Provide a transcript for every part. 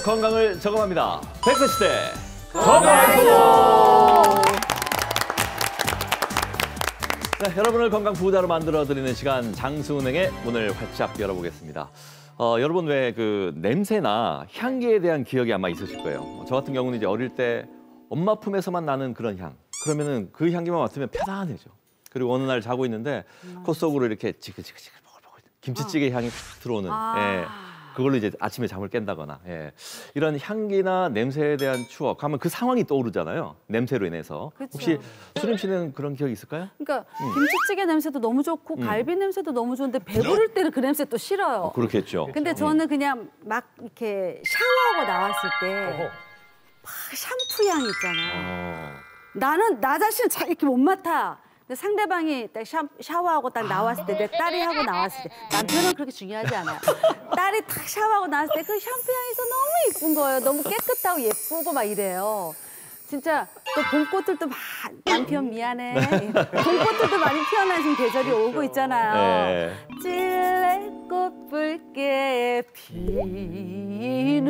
건강을 점검합니다. 100세 시대 건강방송. 네, 여러분을 건강 부자로 만들어드리는 시간, 장수은행의 문을 활짝 열어보겠습니다. 여러분 왜 그 냄새나 향기에 대한 기억이 아마 있으실 거예요. 저 같은 경우는 이제 어릴 때 엄마 품에서만 나는 그런 향. 그러면은 그 향기만 맡으면 편안해져. 그리고 어느 날 자고 있는데 코 속으로 이렇게 지글지글 보글보글 김치찌개 향이 탁 들어오는. 예. 그걸로 이제 아침에 잠을 깬다거나. 예. 이런 향기나 냄새에 대한 추억 하면 그 상황이 떠오르잖아요. 냄새로 인해서. 그쵸. 혹시 수림 씨는 그런 기억이 있을까요? 그러니까 김치찌개 냄새도 너무 좋고 갈비 냄새도 너무 좋은데 배부를 때는 그 냄새 또 싫어요. 그렇겠죠. 근데 저는 그냥 막 이렇게 샤워하고 나왔을 때 막 샴푸 향 있잖아요. 나는 나 자신을 잘 이렇게 못 맡아. 근데 상대방이 딱 샤워하고 딱 나왔을 때, 내 딸이 하고 나왔을 때, 남편은 그렇게 중요하지 않아요. 딸이 탁 샤워하고 나왔을 때 그 샴푸 향이 너무 예쁜 거예요. 너무 깨끗하고 예쁘고 막 이래요. 진짜 또 봄꽃들도 막 남편 미안해. 봄꽃들도 많이 피어나신 계절이 오고 있잖아요. 찔레꽃 붉게 피는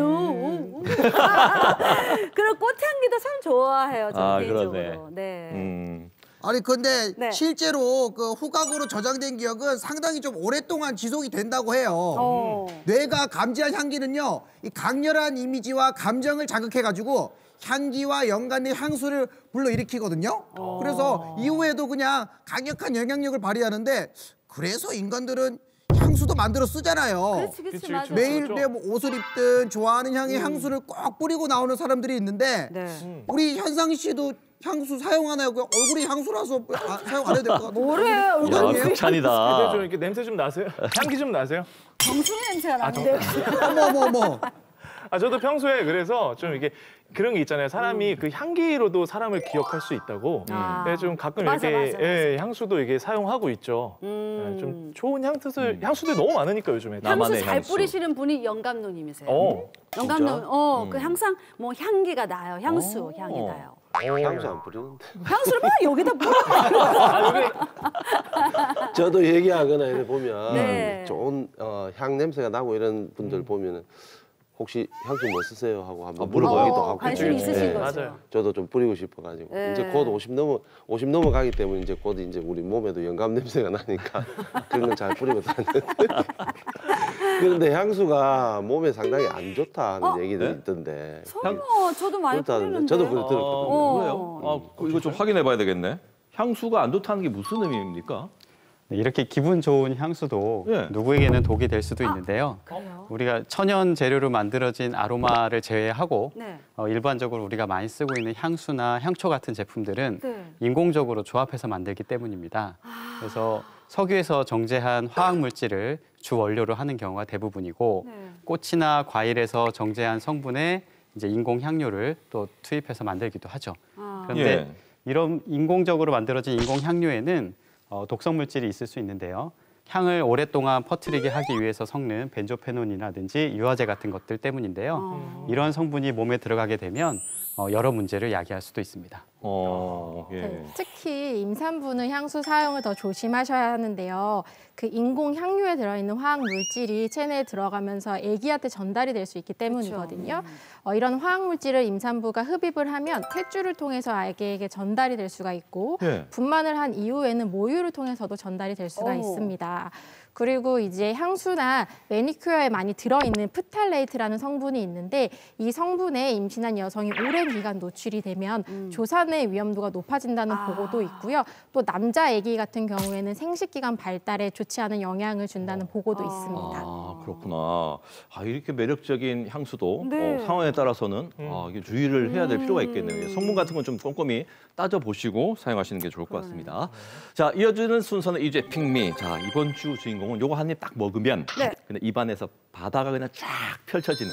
그런 꽃향기도 참 좋아해요. 저는 개인적으로. 네. 아니 근데 네. 실제로 그 후각으로 저장된 기억은 상당히 좀 오랫동안 지속이 된다고 해요. 뇌가 감지한 향기는요, 이 강렬한 이미지와 감정을 자극해가지고 향기와 연관된 향수를 불러일으키거든요. 그래서 이후에도 그냥 강력한 영향력을 발휘하는데, 그래서 인간들은 향수도 만들어 쓰잖아요. 그렇지, 맞아. 매일 내 뭐 옷을 입든 좋아하는 향의 향수를 꼭 뿌리고 나오는 사람들이 있는데, 우리 현상 씨도 향수 사용하나요? 얼굴이 향수라서 사용 안 해도 될 것 같아요. 뭐래? 야, 극찬이다. 근데 좀 이렇게 냄새 좀 나세요? 향기 좀 나세요? 정수리 냄새가 나는데. 어머. 저도 평소에 그래서 좀 이게 그런 게 있잖아요. 사람이 그 향기로도 사람을 기억할 수 있다고. 네, 좀 가끔 맞아. 예, 향수도 이게 사용하고 있죠. 네, 좀 좋은 향수들 너무 많으니까 요즘에. 향수 잘 뿌리시는 분이 영감노님이세요. 영감노, 그 항상 뭐 향기가 나요. 향수 향이 나요. 향수 안 뿌리는데. 향수를 막 여기다 뿌려. 저도 얘기하거나 이래 보면 네. 좋은 향 냄새가 나고 이런 분들 보면은 혹시 향수 뭐 쓰세요 하고 한번 물어보기도 하고. 관심이 있으신 거죠. 맞아요. 저도 좀 뿌리고 싶어가지고 네. 이제 곧 50 넘어가기 때문에 이제 곧 이제 우리 몸에도 영감 냄새가 나니까 그런 건 잘 뿌리고 다니는데. 그런데 향수가 몸에 상당히 안 좋다는 얘기들이 있던데. 설마 저도 많이 그렇다는데 뿌리는데. 저도 그걸 들었거든요. 그래요? 이거 좀 확인해 봐야 되겠네. 향수가 안 좋다는 게 무슨 의미입니까? 네, 이렇게 기분 좋은 향수도 누구에게는 독이 될 수도 있는데요. 우리가 천연 재료로 만들어진 아로마를 제외하고 일반적으로 우리가 많이 쓰고 있는 향수나 향초 같은 제품들은 인공적으로 조합해서 만들기 때문입니다. 그래서 석유에서 정제한 화학 물질을 주 원료로 하는 경우가 대부분이고 꽃이나 과일에서 정제한 성분의 이제 인공 향료를 또 투입해서 만들기도 하죠. 그런데 이런 인공적으로 만들어진 인공 향료에는 독성 물질이 있을 수 있는데요. 향을 오랫동안 퍼뜨리게 하기 위해서 섞는 벤조페논이라든지 유화제 같은 것들 때문인데요. 이런 성분이 몸에 들어가게 되면 여러 문제를 야기할 수도 있습니다. 네, 특히 임산부는 향수 사용을 더 조심하셔야 하는데요. 그 인공 향료에 들어있는 화학 물질이 체내에 들어가면서 아기한테 전달이 될 수 있기 때문이거든요. 이런 화학 물질을 임산부가 흡입을 하면 탯줄을 통해서 아기에게 전달이 될 수가 있고 분만을 한 이후에는 모유를 통해서도 전달이 될 수가 있습니다. 그리고 이제 향수나 매니큐어에 많이 들어있는 프탈레이트라는 성분이 있는데, 이 성분에 임신한 여성이 오랜 기간 노출이 되면 조산의 위험도가 높아진다는 보고도 있고요. 또 남자 아기 같은 경우에는 생식기관 발달에 좋지 않은 영향을 준다는 보고도 있습니다. 그렇구나. 이렇게 매력적인 향수도 상황에 따라서는 이게 주의를 해야 될 필요가 있겠네요. 성분 같은 건 좀 꼼꼼히 따져보시고 사용하시는 게 좋을 것 같습니다. 자, 이어지는 순서는 이제 핑미. 자, 이번 주 주인공은 요거 한 입 딱 먹으면 그냥 입안에서 바다가 그냥 쫙 펼쳐지는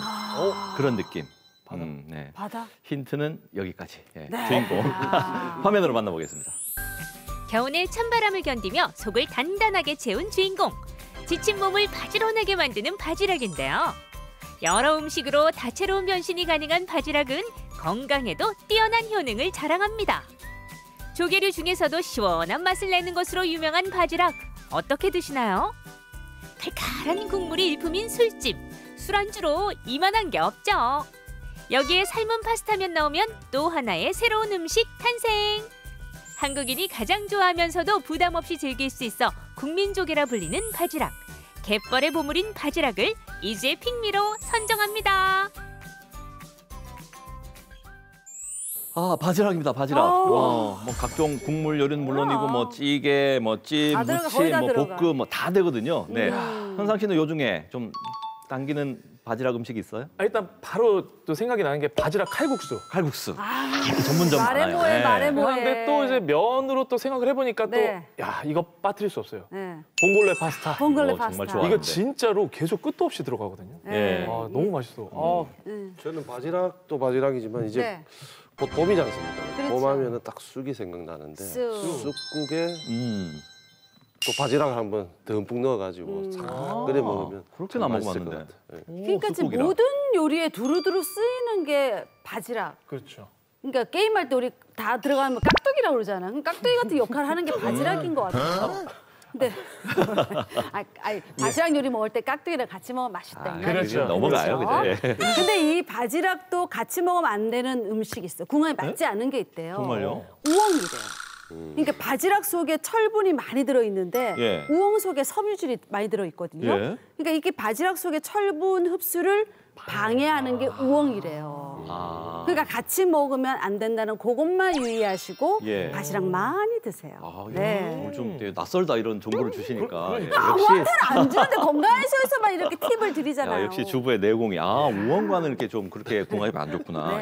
그런 느낌. 바다? 힌트는 여기까지. 주인공 화면으로 만나보겠습니다. 겨우내 찬바람을 견디며 속을 단단하게 채운 주인공. 지친 몸을 바지런하게 만드는 바지락인데요. 여러 음식으로 다채로운 변신이 가능한 바지락은 건강에도 뛰어난 효능을 자랑합니다. 조개류 중에서도 시원한 맛을 내는 것으로 유명한 바지락. 어떻게 드시나요? 칼칼한 국물이 일품인 술찜, 술안주로 이만한 게 없죠. 여기에 삶은 파스타면 넣으면 또 하나의 새로운 음식 탄생. 한국인이 가장 좋아하면서도 부담 없이 즐길 수 있어 국민조개라 불리는 바지락. 갯벌의 보물인 바지락을 이주의 핑미로 선정합니다. 아, 바지락입니다. 바지락. 뭐 각종 국물 요리는 물론이고 뭐 찌개, 뭐 찜, 무침, 뭐 볶음 뭐 다 되거든요. 네. 현상 씨는 요중에 좀 당기는 바지락 음식이 있어요? 일단 바로 또 생각이 나는 게 바지락 칼국수. 칼국수. 전문점 많아요. 말해 뭐해. 그런데 또 이제 면으로 또 생각을 해보니까 또 야 이거 빠뜨릴 수 없어요. 봉골레 파스타. 봉골레 파스타. 정말 좋아하는데. 이거 진짜로 계속 끝도 없이 들어가거든요. 아, 너무 맛있어. 저는 바지락도 바지락이지만 이제 곧 봄이지 않습니까? 그렇죠. 봄 하면은 딱 쑥이 생각나는데 쑥국에 또 바지락을 한번 듬뿍 넣어가지고 싹 끓여 먹으면 그렇게는 안 맛있을 먹어봤는데. 것 같아요. 그러니까 지금 모든 요리에 두루두루 쓰이는 게 바지락. 그렇죠. 그러니까 게임할 때 우리 다 들어가면 깍두기라고 그러잖아. 그럼 깍두기 같은 역할을 하는 게 바지락인 것 같아요. 근데 바지락 요리 먹을 때 깍두기랑 같이 먹으면 맛있다. 그렇죠. 넘어가요, 그죠? 근데 이 바지락도 같이 먹으면 안 되는 음식이 있어. 궁합에 맞지 않은 게 있대요. 정말요? 우엉이래요. 그러니까 바지락 속에 철분이 많이 들어있는데 우엉 속에 섬유질이 많이 들어있거든요. 그러니까 이게 바지락 속에 철분 흡수를 방해하는 게 우엉이래요. 그러니까 같이 먹으면 안 된다는 그것만 유의하시고 바지락 많이 드세요. 오늘 좀 되게 낯설다 이런 정보를 주시니까. 역시 아무한테는 안 주는데 건강해서만 이렇게 팁을 드리잖아요. 역시 주부의 내공이 우엉과는 이렇게 좀 그렇게 궁합이 안 좋구나.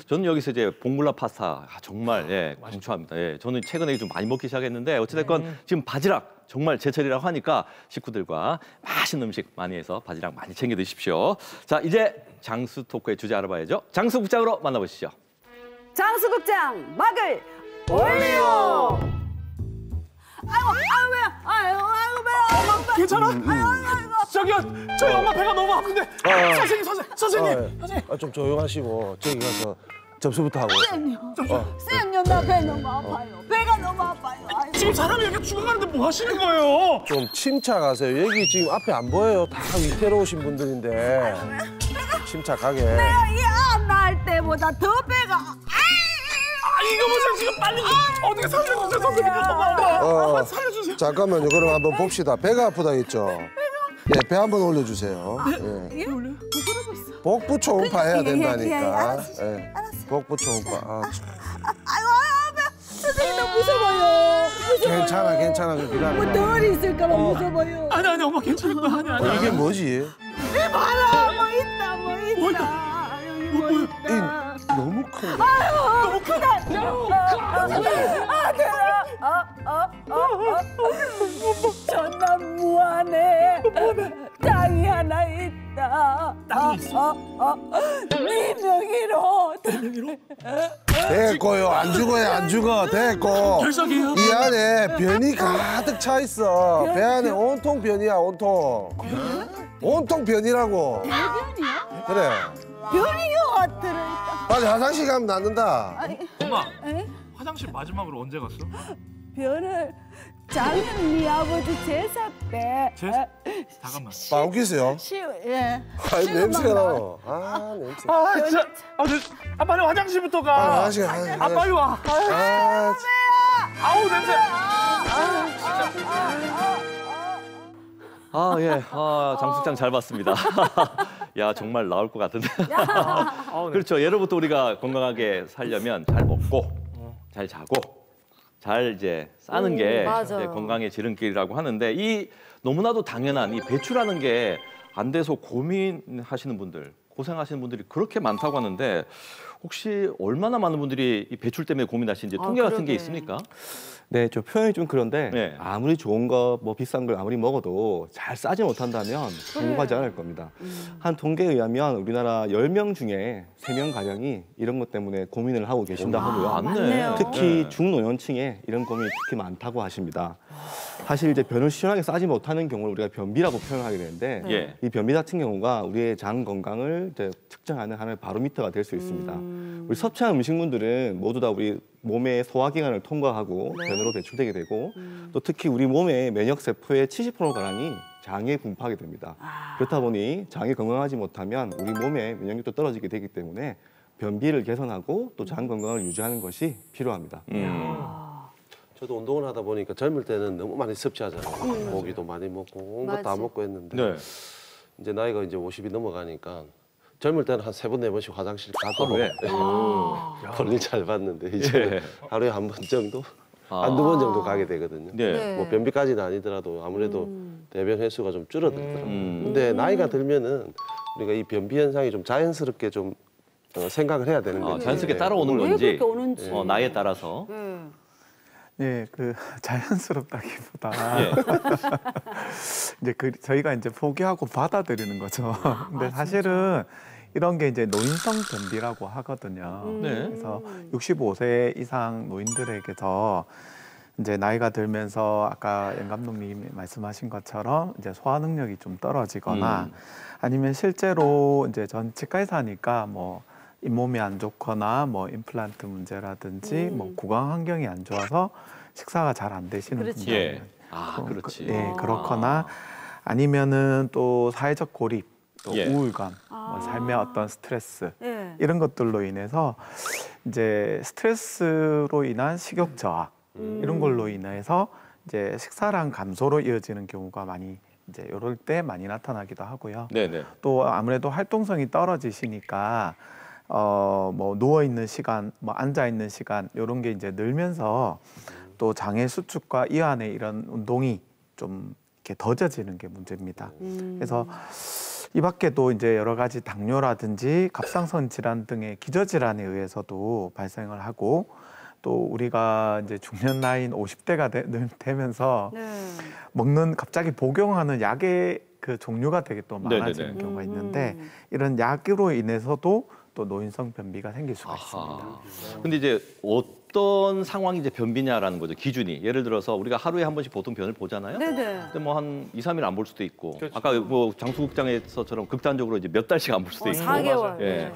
저는 여기서 이제 봉골라 파스타 정말 강추합니다. 저는 최근에 좀 많이 먹기 시작했는데 어찌됐건 지금 바지락 정말 제철이라고 하니까 식구들과 맛있는 음식 많이 해서 바지락 많이 챙겨 드십시오. 자, 이제 장수 토크의 주제 알아봐야죠. 장수 국장으로 만나보시죠. 장수국장 막을 올려. 아이고 왜? 괜찮아? 저기요, 저희 엄마 배가 너무 아픈데. 선생님. 좀 조용하시고 저기 가서 접수부터 하고. 쌤요 나 배 너무 아파요. 배가 너무 아파요. 지금 사람이 이렇게 죽어가는데 뭐 하시는 거예요? 좀 침착하세요. 여기 지금 앞에 안 보여요. 다 위태로우신 분들인데. 침착하게. 이안날 때보다 더 배가. 이거 보세요. 지금 빨리 어떻게 살려주세요, 선생님. 살려주세요. 잠깐만요. 그럼 한번 봅시다. 배가 아프다 했죠? 배 한번 올려주세요. 복부 초음파 해야 된다니까. 복부 초음파. 선생님 너무 무서워요. 괜찮아. 기다려. 덜이 있을까봐 무서워요. 아니, 엄마 괜찮아. 아니. 이게 뭐지? 봐라 뭐 있다. 여기 뭐 있다. 너무 큰데. 너무 크다. 전남 무안에 땅이 하나 있다. 땅이 있어? 네 명의로. 됐고요. 안 죽어. 됐고. 결석이에요? 이 안에 변이 가득 차 있어. 배 안에 온통 변이야, 온통. 온통 변이라고. 변이요? 그래. 변이가 들어있다. 빨리 화장실 가면 낫는다. 엄마, 화장실 마지막으로 언제 갔어? 변을 작년 네 아버지 제사 때. 잠깐만. 아, 웃기세요? 아이, 냄새가 나. 냄새. 진짜. 빨리 화장실부터 가. 빨리 화장실 가. 빨리 와. 아우, 냄새. 장수장 잘 봤습니다. 야, 정말 나올 것 같은데. 그렇죠. 예로부터 우리가 건강하게 살려면 잘 먹고, 잘 자고, 잘 이제 싸는 게 이제 건강의 지름길이라고 하는데 이 너무나도 당연한 이 배추라는 게 안 돼서 고민하시는 분들, 고생하시는 분들이 그렇게 많다고 하는데 혹시 얼마나 많은 분들이 이 배출 때문에 고민하시는지 통계 같은 게 있습니까? 네, 좀 표현이 좀 그런데 아무리 좋은 거, 뭐 비싼 걸 아무리 먹어도 잘 싸지 못한다면 성공하지 않을 겁니다. 한 통계에 의하면 우리나라 10명 중에 3명 가량이 이런 것 때문에 고민을 하고 계신다 하고요. 맞네요. 특히 중노년층에 이런 고민이 특히 많다고 하십니다. 사실 이제 변을 시원하게 싸지 못하는 경우를 우리가 변비라고 표현하게 되는데 이 변비 같은 경우가 우리의 장 건강을 이제 측정하는 하나의 바로미터가 될 수 있습니다. 우리 섭취한 음식물들은 모두 다 우리 몸의 소화기관을 통과하고 변으로 배출되게 되고 또 특히 우리 몸의 면역세포의 70%가량이 장에 분포하게 됩니다. 그렇다 보니 장이 건강하지 못하면 우리 몸의 면역력도 떨어지게 되기 때문에 변비를 개선하고 또 장 건강을 유지하는 것이 필요합니다. 저도 운동을 하다 보니까 젊을 때는 너무 많이 섭취하잖아요. 고기도 많이 먹고 온것 다 먹고 했는데 네. 이제 나이가 이제 50이 넘어가니까 젊을 때는 한 3번, 4번씩 화장실 가고 하루에? 볼일 잘 봤는데 이제 하루에 한 번 정도? 한두 번 정도 가게 되거든요. 네. 뭐 변비까지는 아니더라도 아무래도 대변 횟수가 좀 줄어들더라고요. 근데 나이가 들면은 우리가 이 변비 현상이 좀 자연스럽게 좀 생각을 해야 되는 거죠. 자연스럽게 따라오는 왜 건지, 그렇게 오는지. 나이에 따라서. 네, 그 자연스럽다기보다 예. 이제 저희가 이제 포기하고 받아들이는 거죠. 근데 사실은 이런 게 이제 노인성 변비라고 하거든요. 네. 그래서 65세 이상 노인들에게서 이제 나이가 들면서 아까 연 감독님이 말씀하신 것처럼 이제 소화 능력이 좀 떨어지거나 아니면 실제로 이제 전 치과에서 하니까 뭐 잇몸이 안 좋거나 뭐 임플란트 문제라든지 뭐 구강 환경이 안 좋아서 식사가 잘 안 되시는 그렇죠. 분들, 예. 그렇지. 예, 그렇거나 아니면은 또 사회적 고립, 또 예. 우울감, 뭐 삶의 어떤 스트레스 예. 이런 것들로 인해서 이제 스트레스로 인한 식욕 저하 이런 걸로 인해서 이제 식사량 감소로 이어지는 경우가 많이 이제 이럴 때 많이 나타나기도 하고요. 네네. 또 아무래도 활동성이 떨어지시니까 뭐 누워 있는 시간, 뭐 앉아 있는 시간 이런 게 이제 늘면서 또 장의 수축과 이완의 이런 운동이 좀 이렇게 더뎌지는 게 문제입니다. 그래서 이 밖에도 이제 여러 가지 당뇨라든지 갑상선 질환 등의 기저질환에 의해서도 발생을 하고 또 우리가 이제 중년 나이인 50대가 되면서 먹는 갑자기 복용하는 약의 그 종류가 되게 또 많아지는 경우가 있는데 이런 약으로 인해서도 또 노인성 변비가 생길 수가 있습니다. 근데 이제 어떤 상황이 이제 변비냐라는 거죠, 기준이. 예를 들어서 우리가 하루에 한 번씩 보통 변을 보잖아요. 네네. 근데 뭐 한 2, 3일 안 볼 수도 있고. 그렇죠. 아까 뭐 장수국장에서처럼 극단적으로 이제 몇 달씩 안 볼 수도 있고. 4개월. 예.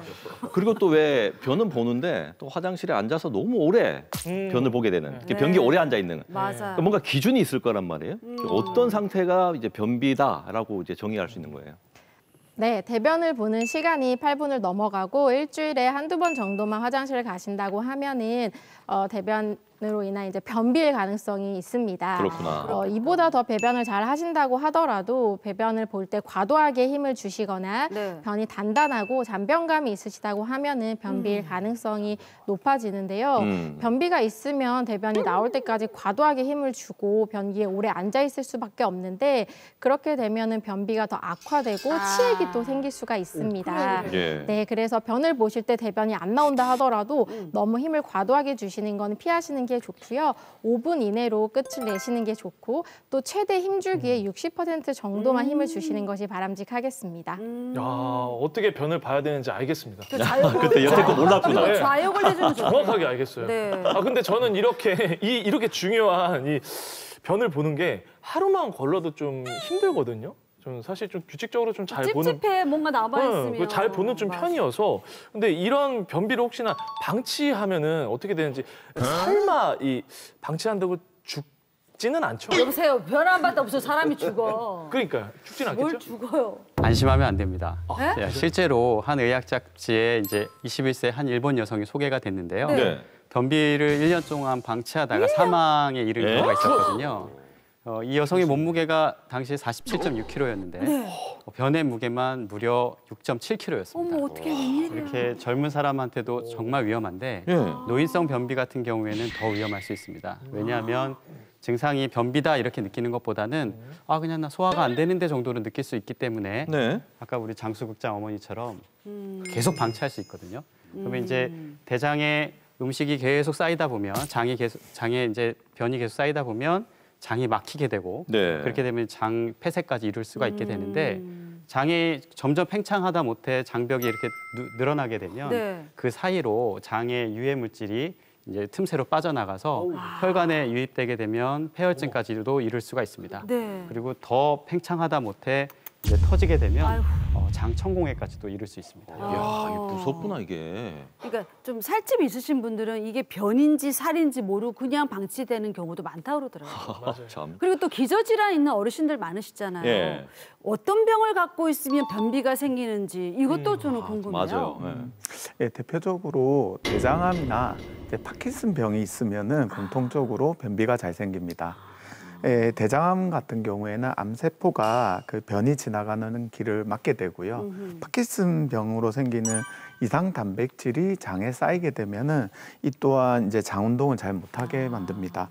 그리고 또 왜 변은 보는데 또 화장실에 앉아서 너무 오래 변을 보게 되는. 이렇게 변기 오래 앉아 있는. 맞아요. 그러니까 뭔가 기준이 있을 거란 말이에요. 어떤 상태가 이제 변비다라고 이제 정의할 수 있는 거예요. 네, 대변을 보는 시간이 8분을 넘어가고 일주일에 한두 번 정도만 화장실을 가신다고 하면은 대변으로 인한 이제 변비일 가능성이 있습니다. 그렇구나. 이보다 더 배변을 잘 하신다고 하더라도 배변을 볼 때 과도하게 힘을 주시거나 네. 변이 단단하고 잔변감이 있으시다고 하면은 변비일 가능성이 높아지는데요. 변비가 있으면 대변이 나올 때까지 과도하게 힘을 주고 변기에 오래 앉아 있을 수밖에 없는데 그렇게 되면은 변비가 더 악화되고 치액이 또 생길 수가 있습니다. 예. 네, 그래서 변을 보실 때 대변이 안 나온다 하더라도 너무 힘을 과도하게 주시는 건 피하시는 게 좋고요. 5분 이내로 끝을 내시는 게 좋고 또 최대 힘줄기의 60% 정도만 힘을 주시는 것이 바람직하겠습니다. 야, 어떻게 변을 봐야 되는지 알겠습니다. 그때 여태껏 몰랐구나. 그리고 좌욕을 해주면 좋아요. 정확하게 알겠어요. 네. 근데 저는 이렇게 중요한 이 변을 보는 게 하루만 걸러도 좀 힘들거든요. 저는 사실 좀 규칙적으로 좀 잘 보는 찝찝해 뭔가 남아있으면. 잘 보는 좀 편이어서 근데 이런 변비를 혹시나 방치하면은 어떻게 되는지 설마 이 방치한다고 죽지는 않죠? 여보세요. 변 안 받다 무슨 사람이 죽어. 그러니까요. 죽진 않겠죠? 뭘 죽어요. 안심하면 안 됩니다. 네? 예, 실제로 한 의학 잡지에 이제 21세 한 일본 여성이 소개가 됐는데요. 네. 변비를 1년 동안 방치하다가 사망에 이른 경우가 있었거든요. 이 여성의 몸무게가 당시 47.6kg였는데 변의 무게만 무려 6.7kg였습니다. 어머 어떻게 웬일이야. 이렇게 젊은 사람한테도 정말 위험한데 노인성 변비 같은 경우에는 더 위험할 수 있습니다. 왜냐하면 증상이 변비다 이렇게 느끼는 것보다는 그냥 나 소화가 안 되는데 정도로 느낄 수 있기 때문에 아까 우리 장수국장 어머니처럼 계속 방치할 수 있거든요. 그러면 이제 대장에 음식이 계속 쌓이다 보면 장에 이제 변이 계속 쌓이다 보면 장이 막히게 되고 그렇게 되면 장 폐쇄까지 이룰 수가 있게 되는데 장이 점점 팽창하다 못해 장벽이 이렇게 늘어나게 되면 그 사이로 장의 유해 물질이 이제 틈새로 빠져나가서 혈관에 유입되게 되면 폐혈증까지도 이룰 수가 있습니다. 그리고 더 팽창하다 못해 이제 터지게 되면 장천공회까지도 이를 수 있습니다. 이야, 이거 무섭구나 이게. 그러니까 좀 살집이 있으신 분들은 이게 변인지 살인지 모르고 그냥 방치되는 경우도 많다고 그러더라고요. 참. 그리고 또 기저질환 있는 어르신들 많으시잖아요. 예. 어떤 병을 갖고 있으면 변비가 생기는지 이것도 저는 궁금해요. 맞아요. 예, 대표적으로 대장암이나 이제 파킨슨 병이 있으면은 공통적으로 변비가 잘 생깁니다. 예, 대장암 같은 경우에는 암세포가 그 변이 지나가는 길을 막게 되고요. 파킨슨 병으로 생기는 이상 단백질이 장에 쌓이게 되면은 이 또한 이제 장 운동을 잘 못하게 만듭니다.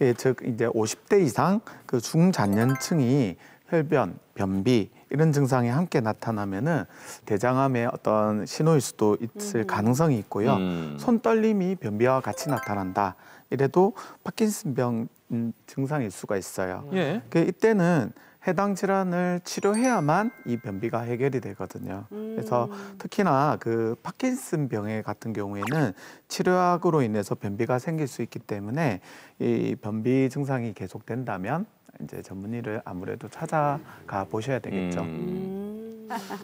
예, 즉 이제 50대 이상 그 중장년층이 혈변, 변비 이런 증상이 함께 나타나면은 대장암의 어떤 신호일 수도 있을 가능성이 있고요. 손떨림이 변비와 같이 나타난다. 이래도 파킨슨병 증상일 수가 있어요. 예. 이때는 해당 질환을 치료해야만 이 변비가 해결이 되거든요. 그래서 특히나 그 파킨슨병 같은 경우에는 치료약으로 인해서 변비가 생길 수 있기 때문에 이 변비 증상이 계속된다면 이제 전문의를 아무래도 찾아가 보셔야 되겠죠.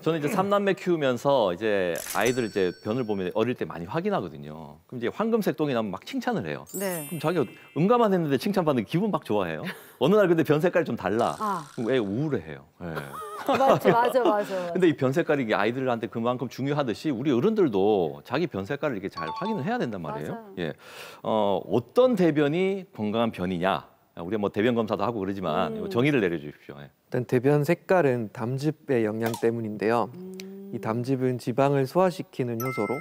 저는 이제 3남매 키우면서 이제 아이들 이제 변을 보면 어릴 때 많이 확인하거든요. 그럼 이제 황금색 똥이 나면 막 칭찬을 해요. 네. 그럼 자기가 응가만 했는데 칭찬받는 기분 막 좋아해요. 어느 날 근데 변 색깔이 좀 달라. 그럼 애 우울해해요. 네. 맞아. 근데 이 변 색깔이 이게 아이들한테 그만큼 중요하듯이 우리 어른들도 자기 변 색깔을 이렇게 잘 확인을 해야 된단 말이에요. 맞아요. 예. 어떤 대변이 건강한 변이냐? 우리가 뭐 대변 검사도 하고 그러지만 정의를 내려주십시오. 예. 일단 대변 색깔은 담즙의 영향 때문인데요. 이 담즙은 지방을 소화시키는 효소로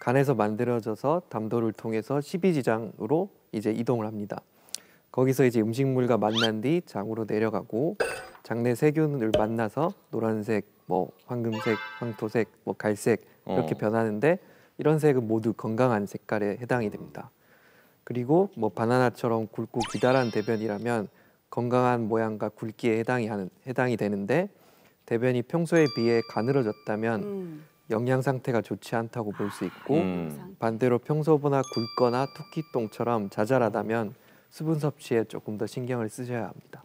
간에서 만들어져서 담도를 통해서 십이지장으로 이제 이동을 합니다. 거기서 이제 음식물과 만난 뒤 장으로 내려가고 장내 세균을 만나서 노란색, 뭐 황금색, 황토색, 뭐 갈색 이렇게 변하는데 이런 색은 모두 건강한 색깔에 해당이 됩니다. 그리고 뭐 바나나처럼 굵고 기다란 대변이라면 건강한 모양과 굵기에 해당이 되는데 대변이 평소에 비해 가늘어졌다면 영양 상태가 좋지 않다고 볼 수 있고 반대로 평소보다 굵거나 토끼똥처럼 자잘하다면 수분 섭취에 조금 더 신경을 쓰셔야 합니다.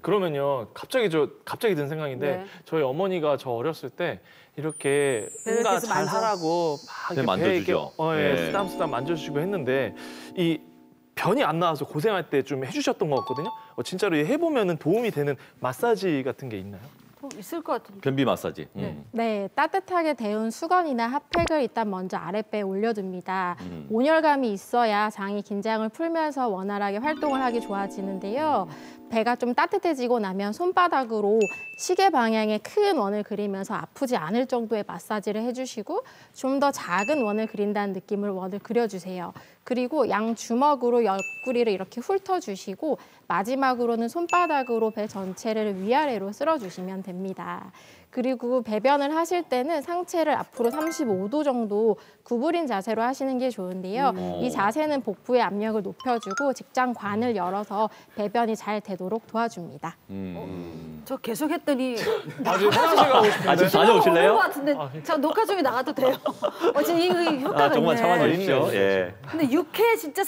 그러면요, 갑자기 든 생각인데 네. 저희 어머니가 저 어렸을 때 이렇게 뭔가 계속 잘 만져. 하라고 막 이렇게 만져주죠. 예, 쓰담쓰담 만져주시고 했는데 이 변이 안 나와서 고생할 때 좀 해주셨던 것 같거든요. 진짜로 해보면은 도움이 되는 마사지 같은 게 있나요? 있을 것 같은데. 변비 마사지. 네, 따뜻하게 데운 수건이나 핫팩을 일단 먼저 아랫배에 올려둡니다. 온열감이 있어야 장이 긴장을 풀면서 원활하게 활동을 하기 좋아지는데요. 배가 좀 따뜻해지고 나면 손바닥으로 시계 방향의 큰 원을 그리면서 아프지 않을 정도의 마사지를 해주시고 좀 더 작은 원을 그린다는 느낌을 원을 그려주세요. 그리고 양 주먹으로 옆구리를 이렇게 훑어주시고 마지막으로는 손바닥으로 배 전체를 위아래로 쓸어주시면 됩니다. 그리고 배변을 하실 때는 상체를 앞으로 35도 정도 구부린 자세로 하시는 게 좋은데요. 이 자세는 복부의 압력을 높여주고 직장관을 열어서 배변이 잘 되도록 도와줍니다. 저 계속 했더니 아직 화장실 가고 싶은데. 아직 다녀오실래요? 것 같은데 저 녹화 중에 나가도 돼요? 지금 이 효과가 조금만 있네. 참아주십시오. 예. 근데 유쾌 진짜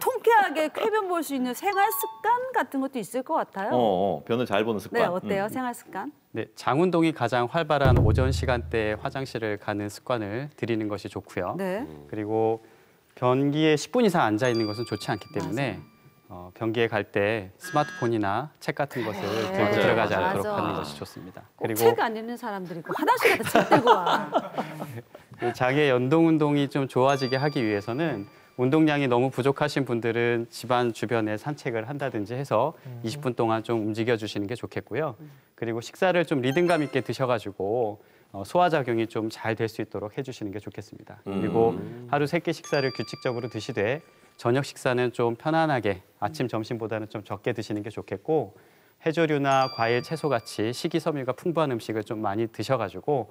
통쾌하게 쾌변 볼 수 있는 생활 습관 같은 것도 있을 것 같아요. 변을 잘 보는 습관. 네, 어때요? 생활 습관? 네, 장 운동이 가장 활발한 오전 시간대에 화장실을 가는 습관을 들이는 것이 좋고요. 네. 그리고 변기에 10분 이상 앉아 있는 것은 좋지 않기 때문에 변기에 갈 때 스마트폰이나 책 같은 것을 들고 맞아요. 들어가지 않도록 맞아. 하는 것이 좋습니다. 꼭 책 안 읽는 사람들이 있고 화장실 가서 책 들고 와. 장의 연동 운동이 좀 좋아지게 하기 위해서는 운동량이 너무 부족하신 분들은 집안 주변에 산책을 한다든지 해서 20분 동안 좀 움직여주시는 게 좋겠고요. 그리고 식사를 좀 리듬감 있게 드셔가지고 소화작용이 좀 잘 될 수 있도록 해주시는 게 좋겠습니다. 그리고 하루 3끼 식사를 규칙적으로 드시되 저녁 식사는 좀 편안하게 아침, 점심보다는 좀 적게 드시는 게 좋겠고 해조류나 과일, 채소 같이 식이섬유가 풍부한 음식을 좀 많이 드셔가지고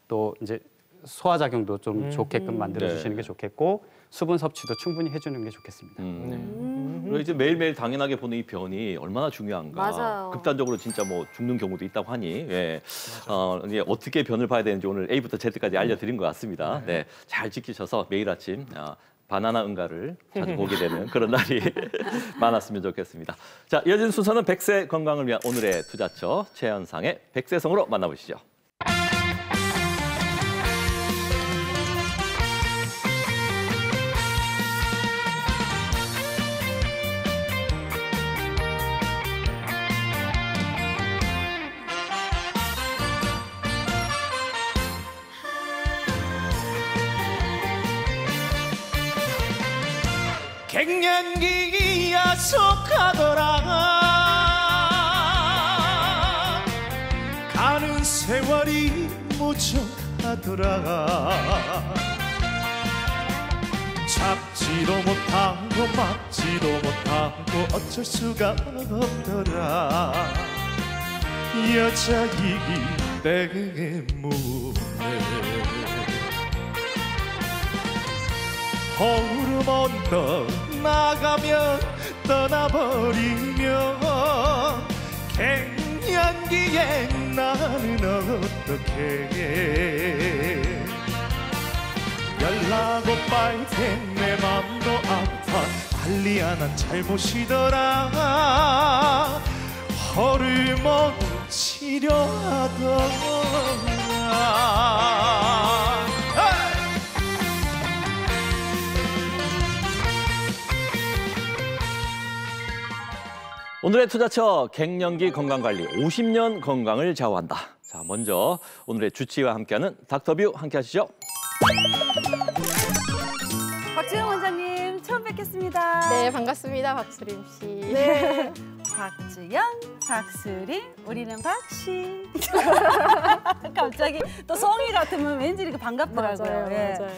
또 이제 소화작용도 좀 좋게끔 만들어주시는 게 좋겠고 수분 섭취도 충분히 해주는 게 좋겠습니다. 그리고 이제 매일매일 당연하게 보는 이 변이 얼마나 중요한가. 맞아요. 극단적으로 진짜 뭐 죽는 경우도 있다고 하니 예. 이제 어떻게 변을 봐야 되는지 오늘 A부터 Z까지 알려드린 것 같습니다. 네, 잘 지키셔서 매일 아침 바나나 응가를 자주 보게 되는 그런 날이 많았으면 좋겠습니다. 자, 이어진 순서는 100세 건강을 위한 오늘의 투자처 최현상의 100세성으로 만나보시죠. 갱년기 야속하더라 가는 세월이 무척하더라 잡지도 못하고 막지도 못하고 어쩔 수가 없더라 여자이기 때문에 호르몬 떠나가면 떠나버리면 갱년기에 나는 어떡해 연락 못 받을 내 맘도 아파 관리야 난 잘못이더라 호르몬 치료하더라 오늘의 투자처 갱년기 건강관리 50년 건강을 좌우한다. 자, 먼저 오늘의 주치의와 함께하는 닥터뷰 함께하시죠. 박주영 원장님 처음 뵙겠습니다. 네, 반갑습니다. 박수림 씨. 네, 박주영, 박수림, 우리는 박씨. 갑자기 또 성이 같으면 왠지 이렇게 반갑더라고요. 맞아요, 예. 맞아요.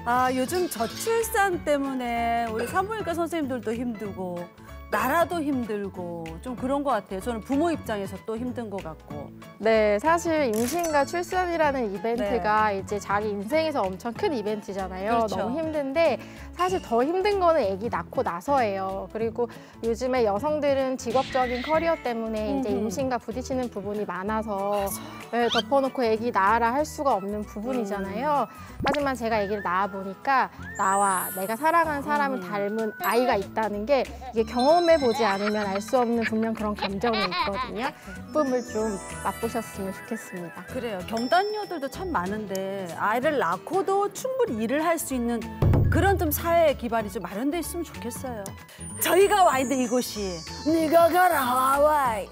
아, 요즘 저출산 때문에 우리 산부인과 선생님들도 힘들고 나라도 힘들고 좀 그런 것 같아요. 저는 부모 입장에서 또 힘든 것 같고. 네, 사실 임신과 출산이라는 이벤트가 이제 자기 인생에서 엄청 큰 이벤트잖아요. 그렇죠. 너무 힘든데 사실 더 힘든 거는 아기 낳고 나서예요. 그리고 요즘에 여성들은 직업적인 커리어 때문에 이제 임신과 부딪히는 부분이 많아서 네, 덮어놓고 아기 낳아라 할 수가 없는 부분이잖아요. 하지만 제가 아기를 낳아보니까 나와 내가 사랑하는 사람을 닮은 아이가 있다는 게 이게 경험해보지 않으면 알 수 없는 분명 그런 감정이 있거든요. 기쁨을 좀 맛보셨으면 좋겠습니다. 그래요. 경단녀들도 참 많은데 아이를 낳고도 충분히 일을 할 수 있는 그런 좀 사회 기반이 좀 마련돼 있으면 좋겠어요. 저희가 와 있는 이곳이 네가 가라